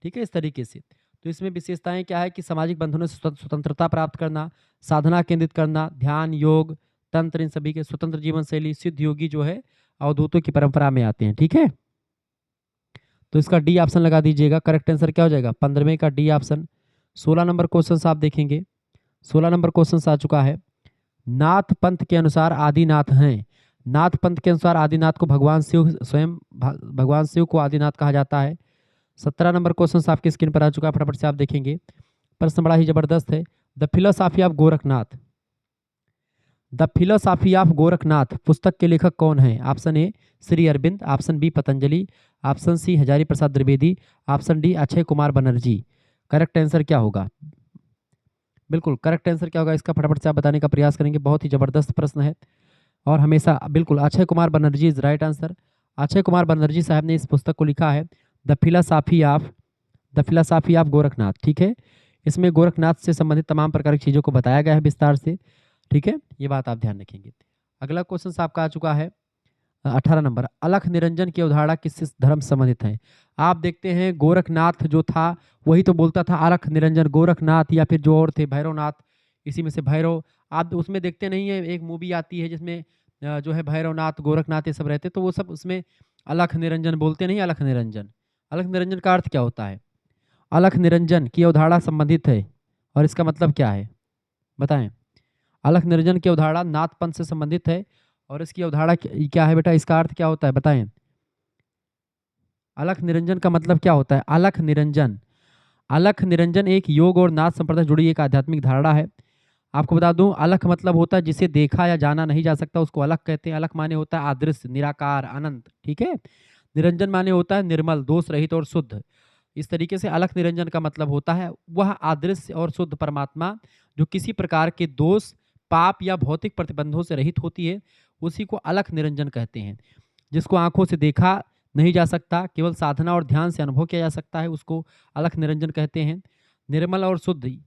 ठीक है, इस तरीके से। तो इसमें विशेषताएं क्या है कि सामाजिक बंधनों से स्वतंत्रता प्राप्त करना, साधना केंद्रित करना, ध्यान, योग, तंत्र, इन सभी के स्वतंत्र जीवन शैली, सिद्ध योगी जो है अवधूतों की परंपरा में आते हैं। ठीक है। तो इसका डी ऑप्शन लगा दीजिएगा। करेक्ट आंसर क्या हो जाएगा? 15वें का डी ऑप्शन। 16 नंबर क्वेश्चन आप देखेंगे, 16 नंबर क्वेश्चन आ चुका है, नाथ पंथ के अनुसार आदिनाथ हैं। नाथ पंथ के अनुसार आदिनाथ को भगवान शिव, स्वयं भगवान शिव को आदिनाथ कहा जाता है। 17 नंबर क्वेश्चन आपकी स्क्रीन पर आ चुका है, फटाफट से आप देखेंगे। प्रश्न बड़ा ही जबरदस्त है। The philosophy of Gorakhnath, the philosophy of Gorakhnath पुस्तक के लेखक कौन है? Option A Shri Arvind, option B Patanjali, option C Hazari Prasad Dwivedi, option D Akshay Kumar Banerjee. Correct answer क्या होगा? बिल्कुल करेक्ट आंसर क्या होगा इसका फटाफट से आप बताने का प्रयास करेंगे। बहुत ही जबरदस्त प्रश्न है और हमेशा बिल्कुल Akshay Kumar Banerjee is right answer. Akshay Kumar Banerjee साहब ने इस पुस्तक को लिखा है द फिलासॉफी ऑफ गोरखनाथ। ठीक है, इसमें गोरखनाथ से संबंधित तमाम प्रकार की चीज़ों को बताया गया है विस्तार से। ठीक है, ये बात आप ध्यान रखेंगे। अगला क्वेश्चन आपका आ चुका है 18 नंबर, अलख निरंजन की अवधारणा किससे धर्म से संबंधित है। आप देखते हैं गोरखनाथ जो था वही तो बोलता था अलख निरंजन गोरखनाथ, या फिर जो और थे भैरवनाथ, इसी में से भैरव। आप उसमें देखते नहीं है, एक मूवी आती है जिसमें जो है भैरवनाथ गोरखनाथ ये सब रहते, तो वो सब उसमें अलख निरंजन बोलते नहीं। अलख निरंजन, अलख निरंजन का अर्थ क्या होता है? अलख निरंजन की अवधारणा संबंधित है और इसका मतलब क्या है बताएं। अलख निरंजन की अवधारणा नाथपंथ से संबंधित है और इसकी अवधारणा क्या है बेटा, इसका अर्थ क्या होता है बताएं। अलख निरंजन का मतलब क्या होता है? अलख निरंजन, अलख निरंजन एक योग और नाथ संप्रदाय से जुड़ी एक आध्यात्मिक धारणा है। आपको बता दूं, अलख मतलब होता है जिसे देखा या जाना नहीं जा सकता, उसको अलख कहते हैं। अलख माने होता है अदृश्य, निराकार, अनंत। ठीक है, निरंजन माने होता है निर्मल, दोष रहित और शुद्ध। इस तरीके से अलख निरंजन का मतलब होता है वह अदृश्य और शुद्ध परमात्मा जो किसी प्रकार के दोष, पाप या भौतिक प्रतिबंधों से रहित होती है, उसी को अलख निरंजन कहते हैं। जिसको आंखों से देखा नहीं जा सकता, केवल साधना और ध्यान से अनुभव किया जा सकता है, उसको अलख निरंजन कहते हैं। निर्मल और शुद्ध,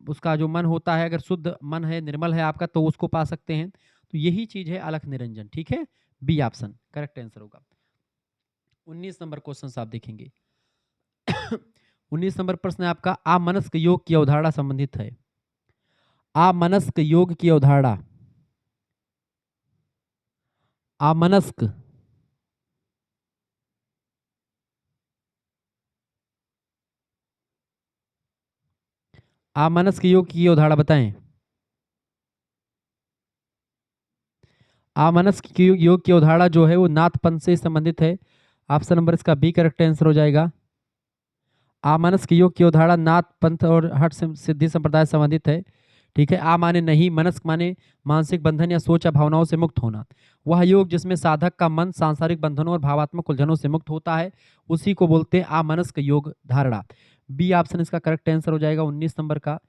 उसका जो मन होता है, अगर शुद्ध मन है, निर्मल है आपका, तो उसको पा सकते हैं। तो यही चीज है अलख निरंजन। ठीक है, बी ऑप्शन करेक्ट आंसर होगा। 19 नंबर क्वेश्चन आप देखेंगे। 19 नंबर प्रश्न है आपका, आमनस्क योग की अवधारणा संबंधित है। आमनस्क योग की अवधारणा, आमनस्क, आमनस्क योग की अवधारणा बताएं। आमनस्क की योग की अवधारणा जो है वो नाथपंथ से संबंधित है। ऑप्शन नंबर इसका बी करेक्ट आंसर हो जाएगा। आमनस्क योग की अवधारणा नाथ पंथ और हठ सिद्धि संप्रदाय से संबंधित है। ठीक है, आ माने नहीं, मनस्क माने मानसिक बंधन या सोच या भावनाओं से मुक्त होना। वह योग जिसमें साधक का मन सांसारिक बंधनों और भावात्मक उलझनों से मुक्त होता है, उसी को बोलते हैं आमनस्क योग धारणा। बी ऑप्शन इसका करेक्ट आंसर हो जाएगा 19 नंबर का।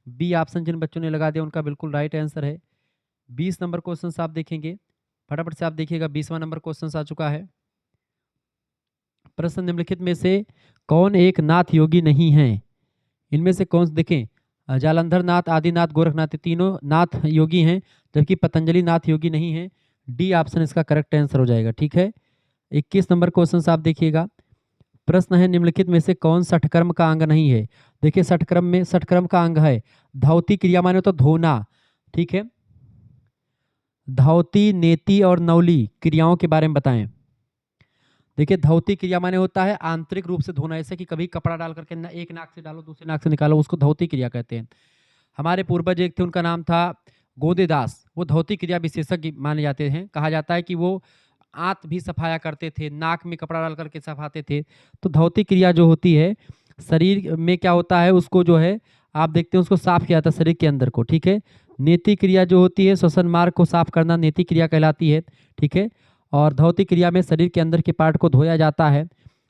बी ऑप्शन जिन बच्चों ने लगा दिया उनका बिल्कुल राइट आंसर है। 20 नंबर क्वेश्चन आप देखेंगे, फटाफट से आप देखिएगा। 20वां नंबर क्वेश्चन आ चुका है। प्रश्न निम्नलिखित में से कौन एक नाथ योगी नहीं है? इनमें से कौन, देखें, जालंधर नाथ, आदिनाथ, गोरखनाथ, ये तीनों नाथ योगी हैं, जबकि पतंजलि नाथ योगी नहीं है। डी ऑप्शन इसका करेक्ट आंसर हो जाएगा। ठीक है, 21 नंबर क्वेश्चन आप देखिएगा। प्रश्न है, निम्नलिखित में से कौन सठकर्म का अंग नहीं है? देखिए, सठकर्म का अंग है धावती क्रिया, माने तो धोना। ठीक है, धावती, नेति और नवली क्रियाओं के बारे में बताएं। देखिए, धौती क्रिया माने होता है आंतरिक रूप से धोना, ऐसे कि कभी कपड़ा डाल करके एक नाक से डालो दूसरे नाक से निकालो, उसको धौती क्रिया कहते हैं। हमारे पूर्वज एक थे, उनका नाम था गोदेदास, वो धौती क्रिया विशेषज्ञ माने जाते हैं। कहा जाता है कि वो आंत भी सफाया करते थे, नाक में कपड़ा डाल करके सफाते थे। तो धौती क्रिया जो होती है शरीर में क्या होता है, उसको जो है आप देखते हैं उसको साफ किया जाता है शरीर के अंदर को। ठीक है, नेति क्रिया जो होती है श्वसन मार्ग को साफ करना, नेति क्रिया कहलाती है। ठीक है, और धौती क्रिया में शरीर के अंदर के पार्ट को धोया जाता है।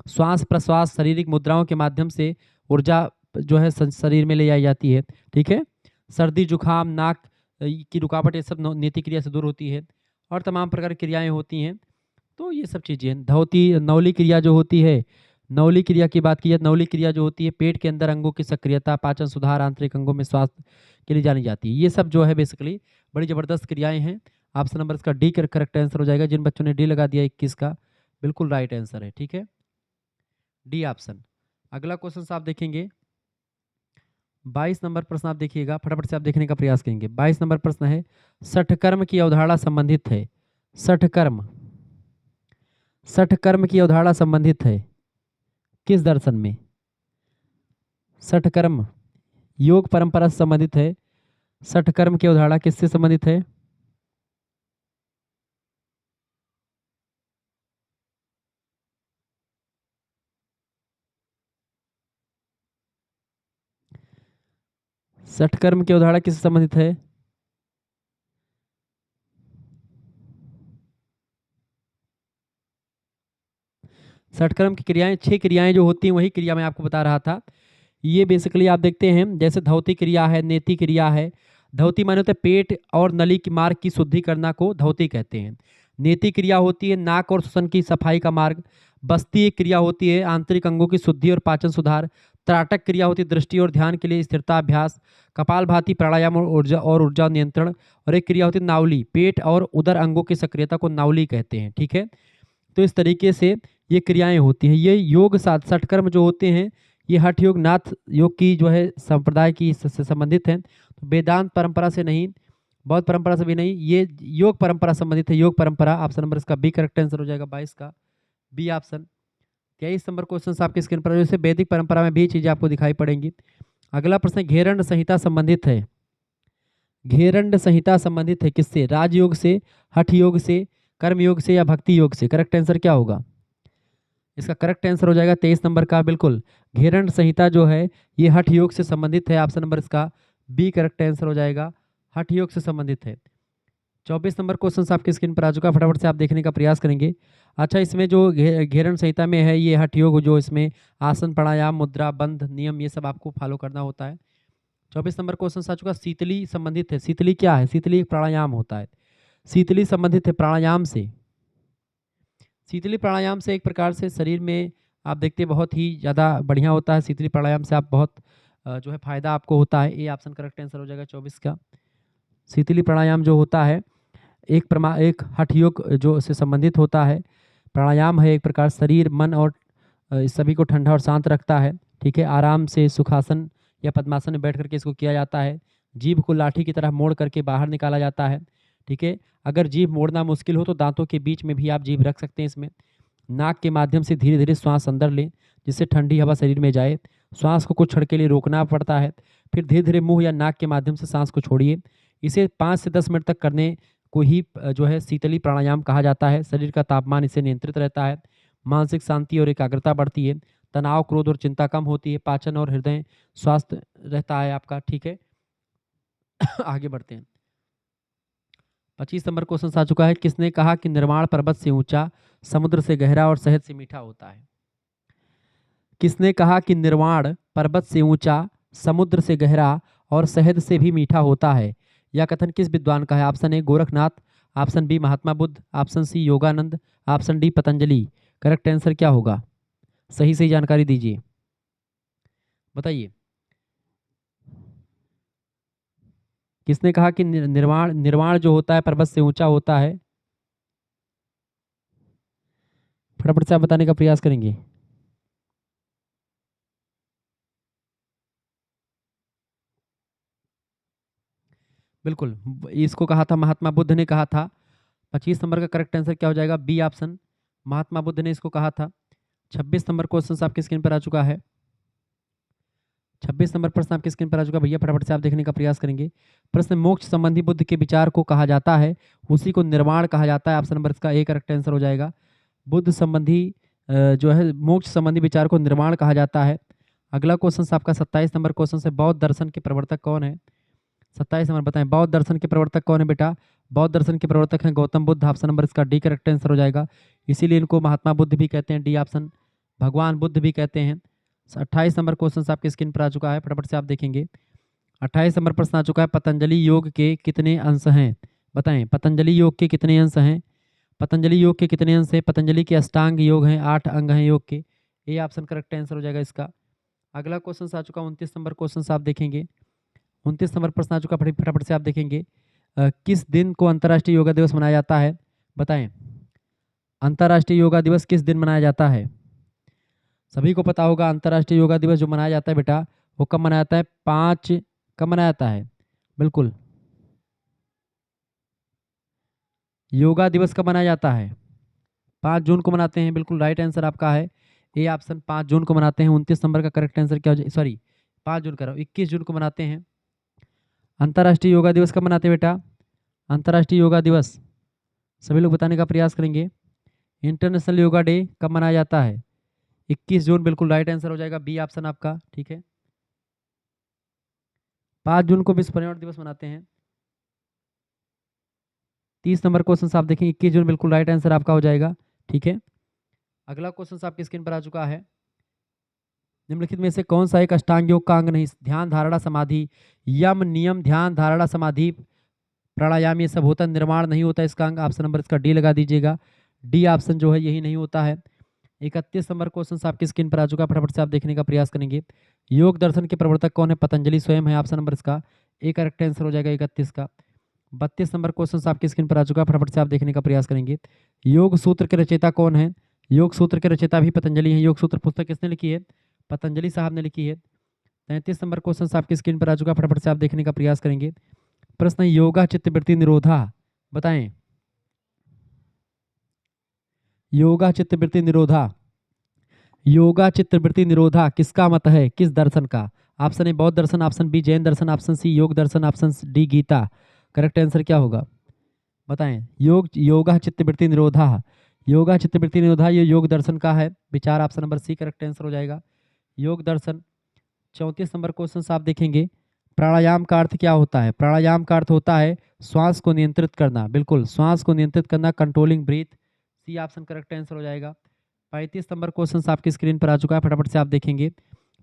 श्वास प्रश्वास शारीरिक मुद्राओं के माध्यम से ऊर्जा जो है शरीर में ले आई जाती है। ठीक है, सर्दी जुकाम नाक की रुकावट ये सब नेति क्रिया से दूर होती है, और तमाम प्रकार की क्रियाएं होती हैं। तो ये सब चीज़ें धौती। नवली क्रिया जो होती है, नवली क्रिया की बात की जाए, नवली क्रिया जो होती है पेट के अंदर अंगों की सक्रियता, पाचन सुधार, आंतरिक अंगों में स्वास्थ्य के लिए जानी जाती है। ये सब जो है बेसिकली बड़ी ज़बरदस्त क्रियाएं हैं। ऑप्शन नंबर इसका डी करेक्ट आंसर हो जाएगा। जिन बच्चों ने डी लगा दिया 21 का, बिल्कुल राइट आंसर है। ठीक है, डी ऑप्शन। अगला क्वेश्चन आप देखेंगे 22 नंबर प्रश्न आप देखिएगा, फटाफट से आप देखने का प्रयास करेंगे। 22 नंबर प्रश्न है, सठकर्म की अवधारणा संबंधित है। सठकर्म, सठकर्म की अवधारणा संबंधित है किस दर्शन में? सठकर्म योग परंपरा से संबंधित है। सठकर्म की अवधारणा किससे संबंधित है? सठकर्म की अवधारणा किससे संबंधित है? सठकर्म की क्रियाएं, 6 क्रियाएं जो होती हैं वही क्रिया मैं आपको बता रहा था। ये बेसिकली आप देखते हैं जैसे धौती क्रिया है, नेति क्रिया है। धौती माने होता है पेट और नली की मार्ग की शुद्धि करना को धौती कहते हैं। नेति क्रिया होती है नाक और श्वसन की सफाई का मार्ग। बस्ती एक क्रिया होती है आंतरिक अंगों की शुद्धि और पाचन सुधार। त्राटक क्रिया होती है दृष्टि और ध्यान के लिए स्थिरता अभ्यास। कपालभाति प्राणायाम और ऊर्जा नियंत्रण। और एक क्रिया होती है नावली, पेट और उदर अंगों की सक्रियता को नावली कहते हैं। ठीक है, तो इस तरीके से ये क्रियाएं होती हैं। ये योग षटकर्म जो होते हैं ये हठ योग नाथ योग की जो है संप्रदाय की से संबंधित है। तो वेदांत परंपरा से नहीं, बौद्ध परंपरा से भी नहीं, ये योग परंपरा संबंधित है। योग परंपरा ऑप्शन नंबर इसका बी करेक्ट आंसर हो जाएगा 22 का बी ऑप्शन। 23 नंबर क्वेश्चन आपके स्क्रीन पर जैसे वैदिक परंपरा में भी चीजें आपको दिखाई पड़ेंगी। अगला प्रश्न घेरंड संहिता संबंधित है। घेरंड संहिता संबंधित है किससे? राजयोग से, हठ योग से, कर्म योग से या भक्ति योग से? करेक्ट आंसर क्या होगा? इसका करेक्ट आंसर हो जाएगा 23 नंबर का बिल्कुल घेरंड संहिता जो है ये हठ योग से संबंधित है। ऑप्शन नंबर इसका बी करेक्ट आंसर हो जाएगा, हठ योग से संबंधित है। 24 नंबर क्वेश्चन आपकी स्क्रीन पर आ चुका है, फटाफट से आप देखने का प्रयास करेंगे। अच्छा, इसमें जो घेरंड संहिता में है ये हठ योग, जो इसमें आसन प्राणायाम मुद्रा बंध नियम ये सब आपको फॉलो करना होता है। 24 नंबर क्वेश्चन आ चुका, शीतली संबंधित है। शीतली क्या है? शीतली एक प्राणायाम होता है। शीतली संबंधित है प्राणायाम से। शीतली प्राणायाम से एक प्रकार से शरीर में आप देखते हैं बहुत ही ज़्यादा बढ़िया होता है। शीतली प्राणायाम से आप बहुत जो है फायदा आपको होता है। ये ऑप्शन करेक्ट आंसर हो जाएगा 24 का। शीतली प्राणायाम जो होता है एक हठ योग जो से संबंधित होता है प्राणायाम है। एक प्रकार शरीर मन और इस सभी को ठंडा और शांत रखता है। ठीक है, आराम से सुखासन या पद्मासन में बैठ करके इसको किया जाता है। जीभ को लाठी की तरह मोड़ करके बाहर निकाला जाता है। ठीक है, अगर जीभ मोड़ना मुश्किल हो तो दांतों के बीच में भी आप जीभ रख सकते हैं इसमें। नाक के माध्यम से धीरे धीरे श्वास अंदर लें जिससे ठंडी हवा शरीर में जाए। श्वास को कुछ क्षण के लिए रोकना पड़ता है, फिर धीरे धीरे मुंह या नाक के माध्यम से सांस को छोड़िए। इसे 5 से 10 मिनट तक करने को ही जो है शीतली प्राणायाम कहा जाता है। शरीर का तापमान इससे नियंत्रित रहता है, मानसिक शांति और एकाग्रता बढ़ती है, तनाव क्रोध और चिंता कम होती है, पाचन और हृदय स्वास्थ्य रहता है आपका। ठीक है आगे बढ़ते हैं। 25 नंबर क्वेश्चन आ चुका है, किसने कहा कि निर्वाण पर्वत से ऊंचा समुद्र से गहरा और शहद से मीठा होता है? किसने कहा कि निर्वाण पर्वत से ऊंचा समुद्र से गहरा और शहद से भी मीठा होता है? यह कथन किस विद्वान का है? Option A Gorakhnath, option B Mahatma Buddha, option C Yogananda, option D Patanjali. Correct answer क्या होगा? सही सही जानकारी दीजिए, बताइए। किसने कहा कि निर्वाण निर्वाण जो होता है पर्वत से ऊंचा होता है? फटाफट से आप बताने का प्रयास करेंगे। बिल्कुल, इसको कहा था महात्मा बुद्ध ने कहा था। 25 नंबर का करेक्ट आंसर क्या हो जाएगा? बी ऑप्शन, महात्मा बुद्ध ने इसको कहा था। 26 नंबर क्वेश्चन आपकी स्क्रीन पर आ चुका है। 26 नंबर प्रश्न आपकी स्क्रीन पर आ चुका भैया, फटाफट से आप देखने का प्रयास करेंगे। प्रश्न, मोक्ष संबंधी बुद्ध के विचार को कहा जाता है, उसी को निर्वाण कहा जाता है। ऑप्शन नंबर इसका ए करेक्ट आंसर हो जाएगा। बुद्ध संबंधी जो है मोक्ष संबंधी विचार को निर्वाण कहा जाता है। अगला क्वेश्चन आपका 27 नंबर क्वेश्चन से, बौद्ध दर्शन के प्रवर्तक कौन है? 27 नंबर बताएं, बौद्ध दर्शन के प्रवर्तक कौन है बेटा? बौद्ध दर्शन के प्रवर्तक हैं गौतम बुद्ध। ऑप्शन नंबर इसका डी करेक्ट आंसर हो जाएगा। इसीलिए इनको महात्मा बुद्ध भी कहते हैं, डी ऑप्शन, भगवान बुद्ध भी कहते हैं। 28 नंबर क्वेश्चन आपके स्क्रीन पर आ चुका है, फटाफट से आप देखेंगे। 28 नंबर प्रश्न आ चुका है, पतंजलि योग के कितने अंश हैं? बताएं, पतंजलि योग के कितने अंश हैं? पतंजलि योग के कितने अंश हैं? पतंजलि के अष्टांग योग हैं, 8 अंग हैं योग के। ये ऑप्शन करेक्ट आंसर हो जाएगा इसका। अगला क्वेश्चन आ चुका 29 नंबर क्वेश्चन आप देखेंगे। 29 नंबर प्रश्न आ चुका, फटाफट से आप देखेंगे। किस दिन को अंतर्राष्ट्रीय योगा दिवस मनाया जाता है? बताएं, अंतर्राष्ट्रीय योगा दिवस किस दिन मनाया जाता है? सभी को पता होगा अंतर्राष्ट्रीय योगा दिवस जो मनाया जाता है बेटा वो कब मनाया जाता है? 5 कब मनाया जाता है? बिल्कुल, योगा दिवस कब मनाया जाता है? 5 जून को मनाते हैं। बिल्कुल राइट आंसर आपका है ए ऑप्शन, 5 जून को मनाते हैं। 29 नंबर का करेक्ट आंसर क्या हो जाए? सॉरी 5 जून कर रहा हूँ, 21 जून को मनाते हैं। अंतर्राष्ट्रीय योगा दिवस कब मनाते हैं बेटा? अंतर्राष्ट्रीय योगा दिवस सभी लोग बताने का प्रयास करेंगे। इंटरनेशनल योगा डे कब मनाया जाता है? 21 जून, बिल्कुल राइट आंसर हो जाएगा बी ऑप्शन आपका। ठीक है, 5 जून को विश्व पर्यावरण दिवस मनाते हैं। 30 नंबर क्वेश्चन आप देखें, 21 जून बिल्कुल राइट आंसर आपका हो जाएगा। ठीक है, अगला क्वेश्चन आपकी स्क्रीन पर आ चुका है। निम्नलिखित में से कौन सा एक अष्टांग योग का अंग नहीं? ध्यान, धारणा, समाधि, यम, नियम, ध्यान, धारणा, समाधि, प्राणायाम, ये सब होता है, निर्माण नहीं होता इसका अंग। ऑप्शन नंबर इसका डी लगा दीजिएगा। डी ऑप्शन जो है यही नहीं होता है। 31 नंबर क्वेश्चन आपकी स्क्रीन पर आ चुका है, फटाफट से आप देखने का प्रयास करेंगे। योग दर्शन के प्रवर्तक कौन है? पतंजलि स्वयं है। ऑप्शन नंबर इसका ए करेक्ट आंसर हो जाएगा 31 का। 32 नंबर क्वेश्चन आपकी स्क्रीन पर आ चुका है, फटाफट से आप देखने का प्रयास करेंगे। योग सूत्र के रचयिता कौन है? योग सूत्र के रचयिता भी पतंजलि है। योग सूत्र पुस्तक किसने लिखी है? पतंजलि साहब ने लिखी है। 33 नंबर क्वेश्चन आपकी स्क्रीन पर आ चुका है, फटाफट से आप देखने का प्रयास करेंगे। प्रश्न है, योगा चित्तवृत्ति निरोधा, बताएं। योगा चित्तवृत्ति निरोधा, योगा चित्तवृत्ति निरोधा किसका मत है? किस दर्शन का? ऑप्शन ए बौद्ध दर्शन, ऑप्शन बी जैन दर्शन, ऑप्शन सी योग दर्शन, option D Gita. Correct answer क्या होगा बताएं? योगा चित्तवृत्ति निरोधा, योगा चित्तवृत्ति निरोधा ये योग दर्शन का है विचार। Option number C correct answer हो जाएगा, योग दर्शन। 34 नंबर क्वेश्चन आप देखेंगे, प्राणायाम का अर्थ क्या होता है? प्राणायाम का अर्थ होता है श्वास को नियंत्रित करना। बिल्कुल, श्वास को नियंत्रित करना, controlling breath. C option correct answer हो जाएगा। 35 नंबर क्वेश्चन आपकी स्क्रीन पर आ चुका है, फटाफट से आप देखेंगे।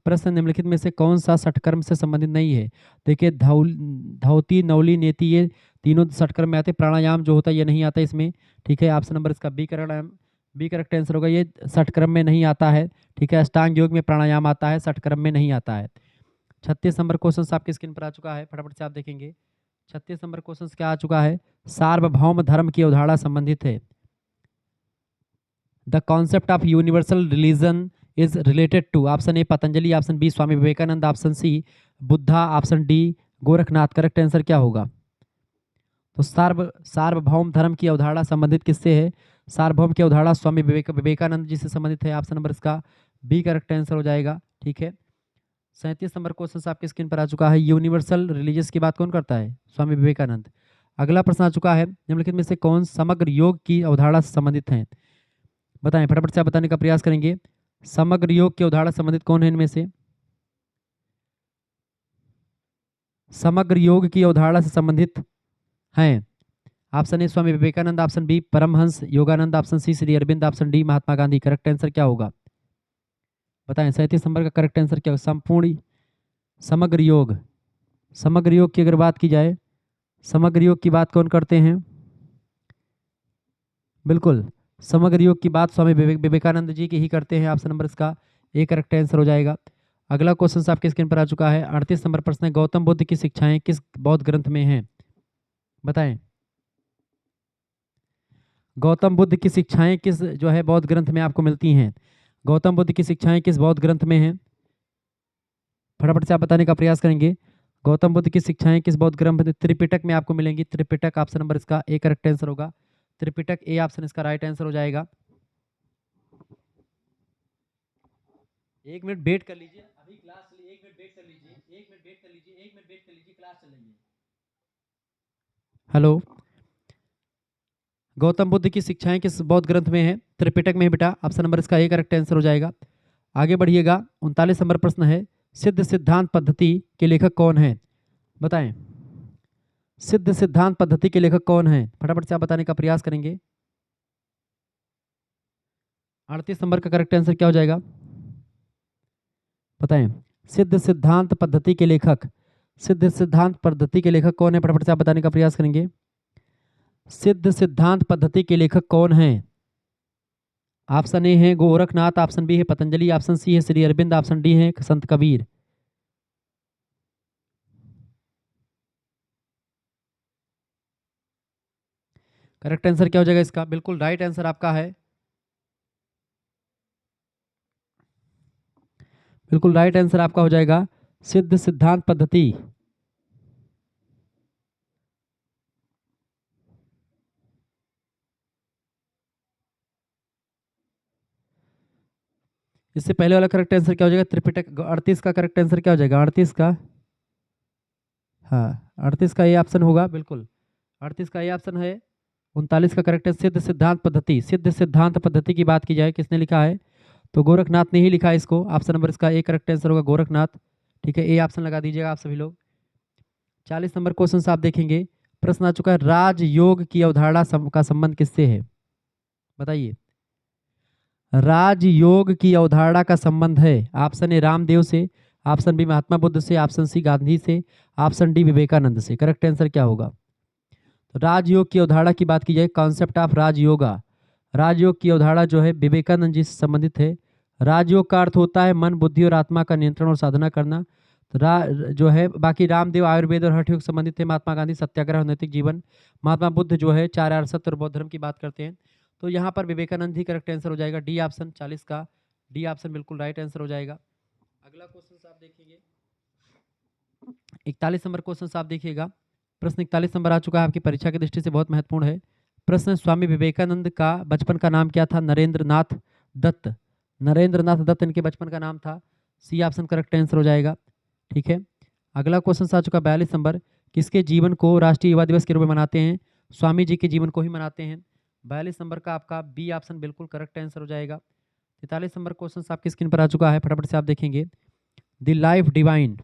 प्रश्न, निम्नलिखित में से कौन षट षटकर्म से संबंधित नहीं है? देखिए, धौती, नौली, नेति, ये तीनों षटकर्म में आते। प्राणायाम जो होता है ये नहीं आता इसमें। ठीक है, ऑप्शन नंबर इसका बी करेक्ट आंसर होगा। ये षटकर्म में नहीं आता है। ठीक है, अष्टांग योग में प्राणायाम आता है, षटकर्म में नहीं आता है। 36 नंबर क्वेश्चन आपकी स्क्रीन पर आ चुका है, फटाफट से आप देखेंगे। 36 नंबर क्वेश्चन क्या आ चुका है? सार्वभौम धर्म की अवधारणा संबंधित है। The concept of universal religion is related to. Option A Patanjali, option B Swami Vivekananda, option C Buddha, option D Gorakhnath. Correct answer क्या होगा? तो सार्वभौम धर्म की अवधारणा संबंधित किससे है? सार्वभौम की अवधारणा स्वामी विवेकानंद जी से संबंधित है। ऑप्शन नंबर इसका बी करेक्ट आंसर हो जाएगा। ठीक है, 37 नंबर क्वेश्चन आपके स्क्रीन पर आ चुका है, यूनिवर्सल रिलीजियस की बात कौन करता है? स्वामी विवेकानंद। अगला प्रश्न आ चुका है, निम्नलिखित में से कौन समग्र योग की अवधारणा से संबंधित है? बताएं, फटाफट से आप बताने का प्रयास करेंगे। समग्र योग की अवधारणा संबंधित कौन है इनमें से? समग्र योग की अवधारणा से संबंधित हैं option A Swami Vivekananda, option B Paramhansa Yogananda, option C Shri Arvind, option D Mahatma Gandhi. Correct answer क्या होगा बताएं? 37 नंबर का करेक्ट आंसर क्या होगा? संपूर्ण समग्र योग। समग्र योग की अगर बात की जाए, समग्र योग की बात कौन करते हैं? बिल्कुल, समग्र योग की बात स्वामी विवेकानंद जी की ही करते हैं। ऑप्शन नंबर इसका ए करेक्ट आंसर हो जाएगा। अगला क्वेश्चन आपके स्क्रीन पर आ चुका है, 38 नंबर प्रश्न है, गौतम बुद्ध की शिक्षाएं किस बौद्ध ग्रंथ में हैं? बताएं, गौतम बुद्ध की शिक्षाएं किस जो है बौद्ध ग्रंथ में आपको मिलती हैं? गौतम बुद्ध की शिक्षाएं किस बौद्ध ग्रंथ में हैं? फटाफट से आप बताने का प्रयास करेंगे। गौतम बुद्ध की शिक्षाएं किस बौद्ध ग्रंथ? त्रिपिटक में आपको मिलेंगी। त्रिपिटक ऑप्शन नंबर इसका ए करेक्ट आंसर होगा। त्रिपिटक ए ऑप्शन इसका राइट आंसर हो जाएगा। 1 मिनट वेट कर लीजिए, अभी क्लास चली, 1 मिनट वेट कर लीजिए, 1 मिनट वेट कर लीजिए, 1 मिनट वेट कर लीजिए, क्लास चल रही है। हेलो, गौतम बुद्ध की शिक्षाएं किस बौद्ध ग्रंथ में है? त्रिपिटक में है बेटा। ऑप्शन नंबर इसका ए करेक्ट आंसर हो जाएगा। आगे बढ़िएगा, 39 नंबर प्रश्न है, सिद्ध सिद्धांत पद्धति के लेखक कौन है? बताएं, सिद्ध सिद्धांत पद्धति के लेखक कौन है? फटाफट से आप बताने का प्रयास करेंगे। 38 नंबर का करेक्ट आंसर क्या हो जाएगा बताएं? सिद्ध सिद्धांत पद्धति के लेखक, सिद्ध सिद्धांत पद्धति के लेखक कौन है? फटाफट से आप बताने का प्रयास करेंगे। सिद्ध सिद्धांत पद्धति के लेखक कौन है? ऑप्शन ए है गोरखनाथ, ऑप्शन बी है पतंजलि, ऑप्शन सी है श्री अरविंद, ऑप्शन डी है संत कबीर। करेक्ट आंसर क्या हो जाएगा इसका? बिल्कुल राइट आंसर आपका है, बिल्कुल राइट आंसर आपका हो जाएगा सिद्ध सिद्धांत पद्धति। इससे पहले वाला करेक्ट आंसर क्या हो जाएगा? त्रिपिटक। 38 का करेक्ट आंसर क्या हो जाएगा? 38 का, हाँ 38 का ये ऑप्शन होगा, बिल्कुल 38 का ये ऑप्शन है। 39 का करेक्ट है सिद्ध सिद्धांत पद्धति। सिद्ध सिद्धांत पद्धति की बात की जाए, किसने लिखा है? तो गोरखनाथ ने ही लिखा है इसको। ऑप्शन नंबर इसका ए करेक्ट आंसर होगा गोरखनाथ। ठीक है, ए ऑप्शन लगा दीजिएगा आप सभी लोग। 40 नंबर क्वेश्चन आप देखेंगे, प्रश्न आ चुका है, राजयोग की अवधारणा का संबंध किससे है? बताइए, राजयोग की अवधारणा का संबंध है? ऑप्शन ए रामदेव से, ऑप्शन बी महात्मा बुद्ध से, ऑप्शन सी गांधी से, ऑप्शन डी विवेकानंद से। करेक्ट आंसर क्या होगा? राजयोग की अवधारणा की बात की जाए, कॉन्सेप्ट ऑफ राजयोगा, राजयोग की अवधारणा जो है विवेकानंद जी से संबंधित है। राजयोग का अर्थ होता है मन, बुद्धि और आत्मा का नियंत्रण और साधना करना। तो जो है बाकी रामदेव आयुर्वेद और हठ योग संबंधित है। महात्मा गांधी सत्याग्रह और नैतिक जीवन। महात्मा बुद्ध जो है 4 आर्य सत्य और बौद्ध धर्म की बात करते हैं। तो यहाँ पर विवेकानंद ही करेक्ट आंसर हो जाएगा। डी ऑप्शन 40 का डी ऑप्शन बिल्कुल राइट आंसर हो जाएगा। अगला क्वेश्चन आप देखिए 41 नंबर क्वेश्चन आप देखिएगा। प्रश्न 41 नंबर आ चुका है, आपकी परीक्षा की दृष्टि से बहुत महत्वपूर्ण है। प्रश्न है, स्वामी विवेकानंद का बचपन का नाम क्या था? नरेंद्र नाथ दत्त। नरेंद्र नाथ दत्त इनके बचपन का नाम था। सी ऑप्शन करेक्ट आंसर हो जाएगा। ठीक है, अगला क्वेश्चन आ चुका 42 नंबर। किसके जीवन को राष्ट्रीय युवा दिवस के रूप में मनाते हैं? स्वामी जी के जीवन को ही मनाते हैं। 42 नंबर का आपका बी ऑप्शन बिल्कुल करेक्ट आंसर हो जाएगा। 43 नंबर क्वेश्चन आपकी स्क्रीन पर आ चुका है, फटाफट से आप देखेंगे। The life divine,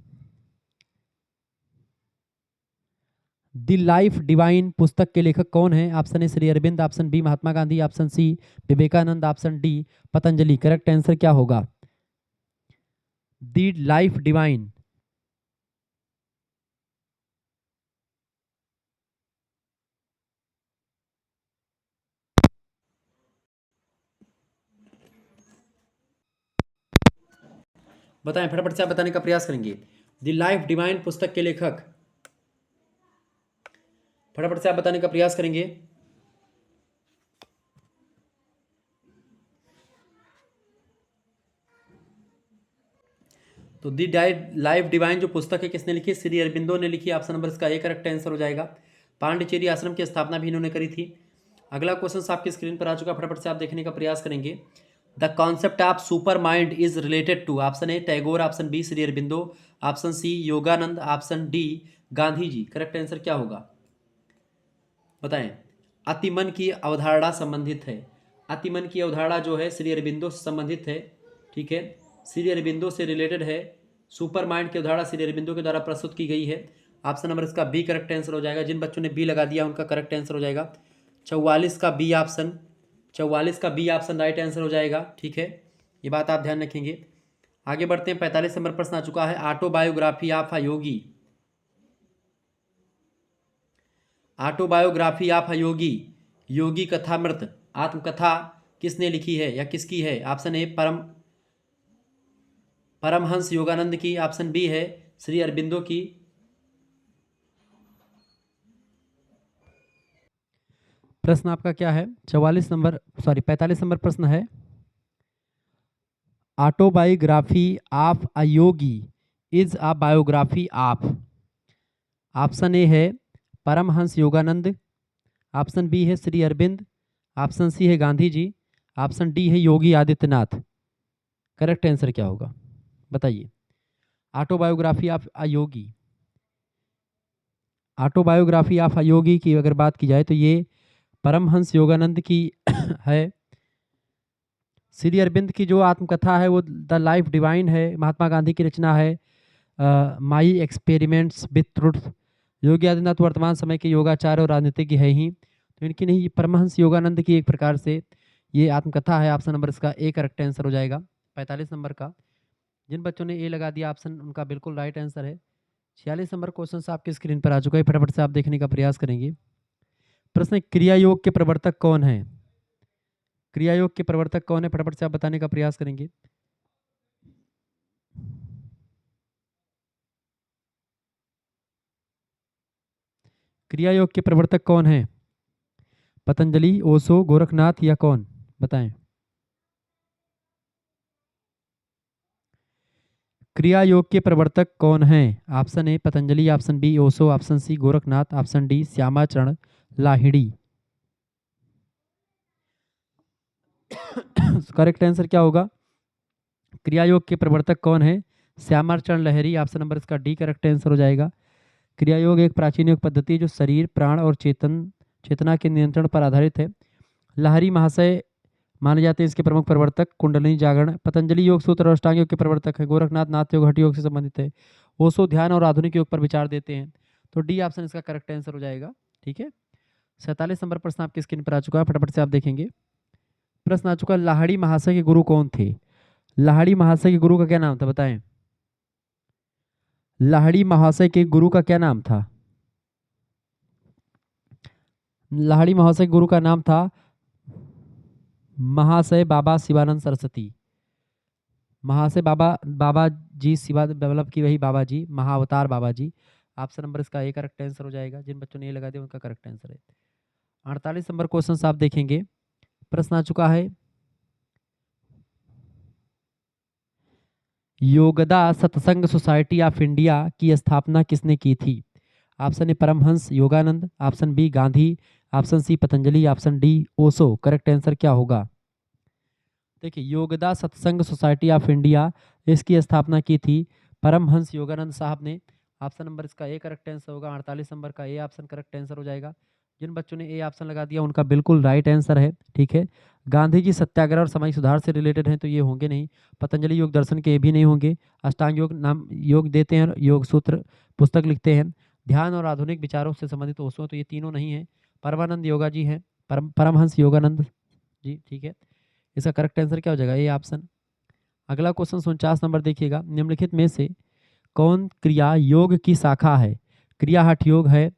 the life divine पुस्तक के लेखक कौन है? Option A Shri Arvind, option B Mahatma Gandhi, option C Vivekananda, option D Patanjali. Correct answer क्या होगा? द लाइफ डिवाइन, बताएं फटाफट से आप बताने का प्रयास करेंगे। द लाइफ डिवाइन पुस्तक के लेखक, फटाफट से आप बताने का प्रयास करेंगे। तो दी लाइफ डिवाइन जो पुस्तक है किसने लिखी? श्री अरबिंदो ने लिखी। ऑप्शन नंबर इसका ए करेक्ट आंसर हो जाएगा। पांडिचेरी आश्रम की स्थापना भी इन्होंने करी थी। अगला क्वेश्चन आपकी स्क्रीन पर आ चुका, फटाफट से आप देखने का प्रयास करेंगे। The concept of supermind is related to? Option A Tagore, option B Shri Aurobindo, option C Yogananda, option D Gandhi ji. Correct answer क्या होगा बताएं। अतिमन की अवधारणा संबंधित है। अतिमन की अवधारणा जो है श्री अरबिंदो से संबंधित है। ठीक है, श्री अरबिंदो से रिलेटेड है। सुपर माइंड की अवधारणा श्री अरबिंदो के द्वारा प्रस्तुत की गई है। ऑप्शन नंबर इसका बी करेक्ट आंसर हो जाएगा। जिन बच्चों ने बी लगा दिया उनका करेक्ट आंसर हो जाएगा 44 का बी ऑप्शन, 44 का बी ऑप्शन राइट आंसर हो जाएगा। ठीक है, ये बात आप ध्यान रखेंगे। आगे बढ़ते हैं, 45 नंबर प्रश्न आ चुका है। Autobiography of a yogi, autobiography of a yogi, Yogi Kathamrit, आत्मकथा किसने लिखी है या किसकी है? ऑप्शन ए परमहंस योगानंद की, ऑप्शन बी है श्री अरबिंदो की। प्रश्न आपका क्या है? 45 नंबर प्रश्न है, autobiography of a Yogi is a biography of. Option A है परमहंस योगानंद, ऑप्शन बी है श्री अरविंद, ऑप्शन सी है गांधी जी, ऑप्शन डी है योगी आदित्यनाथ। करेक्ट आंसर क्या होगा बताइए। Autobiography of a yogi, autobiography of a yogi की अगर बात की जाए तो ये परमहंस योगानंद की है। श्री अरविंद की जो आत्मकथा है वो द लाइफ डिवाइन है, महात्मा गांधी की रचना है my experiments with truth. Yogi Adityanath वर्तमान समय के योगाचार्य और राजनीतिज्ञ है ही, तो इनकी नहीं, परमहंस योगानंद की एक प्रकार से ये आत्मकथा है। ऑप्शन नंबर इसका ए करेक्ट आंसर हो जाएगा 45 नंबर का। जिन बच्चों ने ए लगा दिया ऑप्शन उनका बिल्कुल राइट आंसर है। 46 नंबर क्वेश्चन आपकी स्क्रीन पर आ चुका है, फटाफट से आप देखने का प्रयास करेंगे। प्रश्न, क्रिया योग के प्रवर्तक कौन है? क्रिया योग के प्रवर्तक कौन है? फटाफट से आप बताने का प्रयास करेंगे। क्रिया योग के प्रवर्तक कौन है? पतंजलि, ओशो, गोरखनाथ या कौन? बताएं। क्रिया योग के प्रवर्तक कौन हैं? Option A Patanjali, option B Osho, option C Gorakhnath, option D Shyamacharan Lahiri. Correct answer क्या होगा? क्रिया योग के प्रवर्तक कौन है? श्यामाचरण लाहिड़ी। ऑप्शन नंबर इसका डी करेक्ट आंसर हो जाएगा। क्रिया योग एक प्राचीन योग पद्धति है जो शरीर, प्राण और चेतना के नियंत्रण पर आधारित है। लाहिड़ी महाशय माने जाते हैं इसके प्रमुख प्रवर्तक। कुंडलिनी जागरण, पतंजलि योग सूत्र और अष्टांग योग के प्रवर्तक है। गोरखनाथ नाथ योग, हठ योग से संबंधित है। ओशो ध्यान और आधुनिक योग पर विचार देते हैं। तो डी ऑप्शन इसका करेक्ट आंसर हो जाएगा। ठीक है, 47 नंबर प्रश्न आपकी स्क्रीन पर आ चुका है, फटाफट से आप देखेंगे। प्रश्न आ चुका है, लाहिड़ी महाशय के गुरु कौन थे? लाहिड़ी महाशय के गुरु का क्या नाम था, बताएं। लाहिड़ी महाशय के गुरु का क्या नाम था? लाहिड़ी महाशय के गुरु का नाम था महाशय बाबा शिवानंद सरस्वती। महाशय बाबा, बाबा जी शिवा डेवलप की वही बाबा जी, महाअवतार बाबा जी। ऑप्शन नंबर इसका ए करेक्ट आंसर हो जाएगा। जिन बच्चों ने ये लगा दिया उनका करेक्ट आंसर है। 48 नंबर क्वेश्चन आप देखेंगे, प्रश्न आ चुका है, योगदा सत्संग सोसाइटी ऑफ इंडिया की स्थापना किसने की थी? Option A Paramhansa Yogananda, option B Gandhi, option C Patanjali, option D Osho. Correct answer क्या होगा? देखिए, योगदा सत्संग सोसाइटी ऑफ इंडिया, इसकी स्थापना की थी परमहंस योगानंद साहब ने। ऑप्शन नंबर इसका ए करेक्ट आंसर होगा। 48 नंबर का ए ऑप्शन करेक्ट आंसर हो जाएगा। जिन बच्चों ने ए ऑप्शन लगा दिया उनका बिल्कुल राइट आंसर है। ठीक है, गांधी जी सत्याग्रह और सामाजिक सुधार से रिलेटेड हैं तो ये होंगे नहीं। पतंजलि योग दर्शन के ये भी नहीं होंगे। अष्टांग योग नाम योग देते हैं, योग सूत्र पुस्तक लिखते हैं। ध्यान और आधुनिक विचारों से संबंधित ओशो, तो ये तीनों नहीं है। परमानंद योगा जी हैं, परमहंस योगानंद जी। ठीक है, इसका करेक्ट आंसर क्या हो जाएगा? ये ऑप्शन। अगला क्वेश्चन 49 नंबर देखिएगा, निम्नलिखित में से कौन क्रिया योग की शाखा है? क्रिया हठ योग है,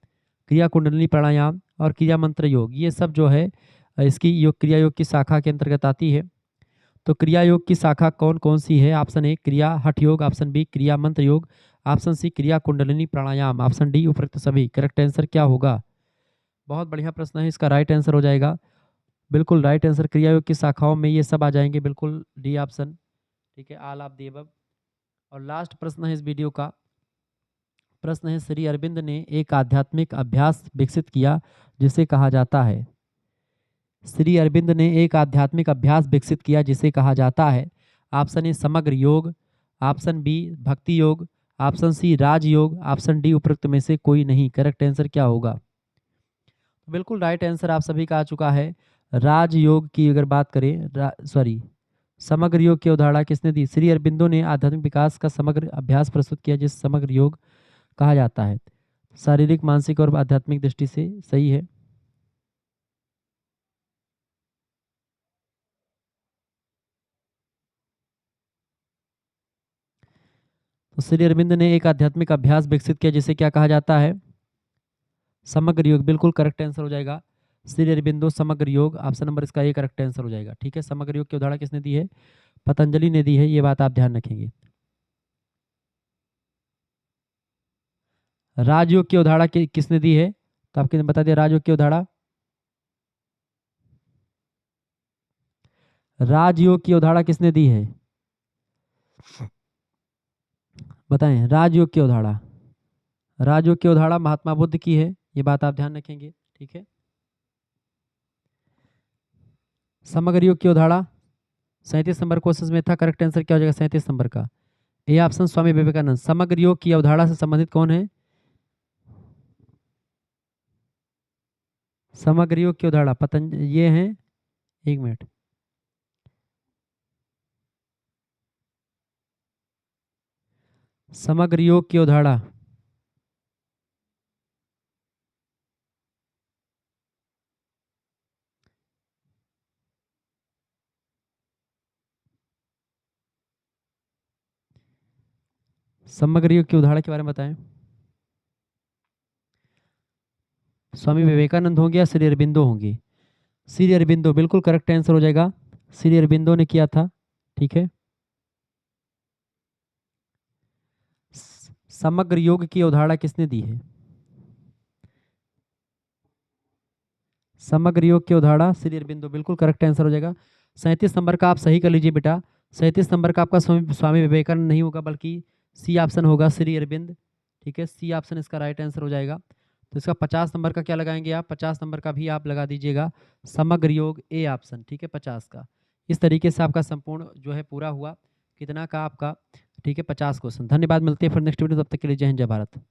क्रिया कुंडलिनी प्राणायाम और क्रिया मंत्र योग, ये सब जो है इसकी योग क्रिया योग की शाखा के अंतर्गत आती है। तो क्रिया योग की शाखा कौन कौन सी है? ऑप्शन ए क्रिया हठ योग, ऑप्शन बी क्रिया मंत्र योग, ऑप्शन सी क्रिया कुंडलिनी प्राणायाम, ऑप्शन डी उपरोक्त सभी। करेक्ट आंसर क्या होगा? बहुत बढ़िया प्रश्न है, इसका राइट आंसर हो जाएगा बिल्कुल राइट आंसर। क्रिया योग की शाखाओं में ये सब आ जाएंगे, बिल्कुल डी ऑप्शन। ठीक है, आल ऑफ द अबव। और लास्ट प्रश्न है इस वीडियो का, प्रश्न है, श्री अरविंद ने एक आध्यात्मिक अभ्यास विकसित किया जिसे कहा जाता है। श्री अरविंद ने एक आध्यात्मिक अभ्यास विकसित किया जिसे कहा जाता है। ऑप्शन ए समग्र योग, ऑप्शन बी भक्ति योग, ऑप्शन सी राजयोग, ऑप्शन डी उपरोक्त में से कोई नहीं। करेक्ट आंसर क्या होगा? बिल्कुल राइट आंसर आप सभी का आ चुका है। राजयोग की अगर बात करें, सॉरी, समग्र योग की अवधारणा किसने दी? श्री अरबिंदो ने आध्यात्मिक विकास का समग्र अभ्यास प्रस्तुत किया जिस समग्र योग कहा जाता है। शारीरिक, मानसिक और आध्यात्मिक दृष्टि से सही है। तो श्री अरविंद ने एक आध्यात्मिक अभ्यास विकसित किया जिसे क्या कहा जाता है? समग्र योग। बिल्कुल करेक्ट आंसर हो जाएगा श्री अरबिंदो समग्र योग। ऑप्शन नंबर इसका ए करेक्ट आंसर हो जाएगा। ठीक है, समग्र योग की उदाहरण किसने दी है? पतंजलि ने दी है, ये बात आप ध्यान रखेंगे। राजयोग की उदाहरण किसने दी है? तो आपके बता दिया राजयोग की उदाहरण। राजयोग की उदाहरण किसने दी है? बताएं, राजयोग की उदाहरण। राजयोग की उदाहरण महात्मा बुद्ध की है, ये बात आप ध्यान रखेंगे। ठीक है, समग्र योग की उदाहरण 37 नंबर क्वेश्चन में था। करेक्ट आंसर क्या हो जाएगा 37 नंबर का? A option Swami Vivekananda. समग्र योग की अवधारणा से संबंधित कौन है? समग्र योग की अवधारणा पतंजलि, ये है, एक मिनट, समग्र योग की अवधारणा समग्र योग की उदाहरण के बारे में बताएं। स्वामी विवेकानंद होंगे या श्री अरबिंदो होंगे? श्री अरबिंदो, बिल्कुल करेक्ट आंसर हो जाएगा। श्री अरबिंदो ने किया था। ठीक है, समग्र योग की अवधारणा किसने दी है? समग्र योग की अवधारणा श्री अरबिंदो, बिल्कुल करेक्ट आंसर हो जाएगा। 37 नंबर का आप सही कर लीजिए बेटा। 37 नंबर का आपका स्वामी विवेकानंद नहीं होगा बल्कि सी ऑप्शन होगा, श्री अरविंद। ठीक है, सी ऑप्शन इसका राइट आंसर हो जाएगा। तो इसका 50 नंबर का क्या लगाएंगे आप? 50 नंबर का भी आप लगा दीजिएगा समग्र योग, ए ऑप्शन। ठीक है, 50 का। इस तरीके से आपका संपूर्ण जो है पूरा हुआ। कितना का आपका? ठीक है, 50 क्वेश्चन। धन्यवाद, मिलते हैं फिर नेक्स्ट वीडियो, तब तक के लिए जय हिंद जय भारत।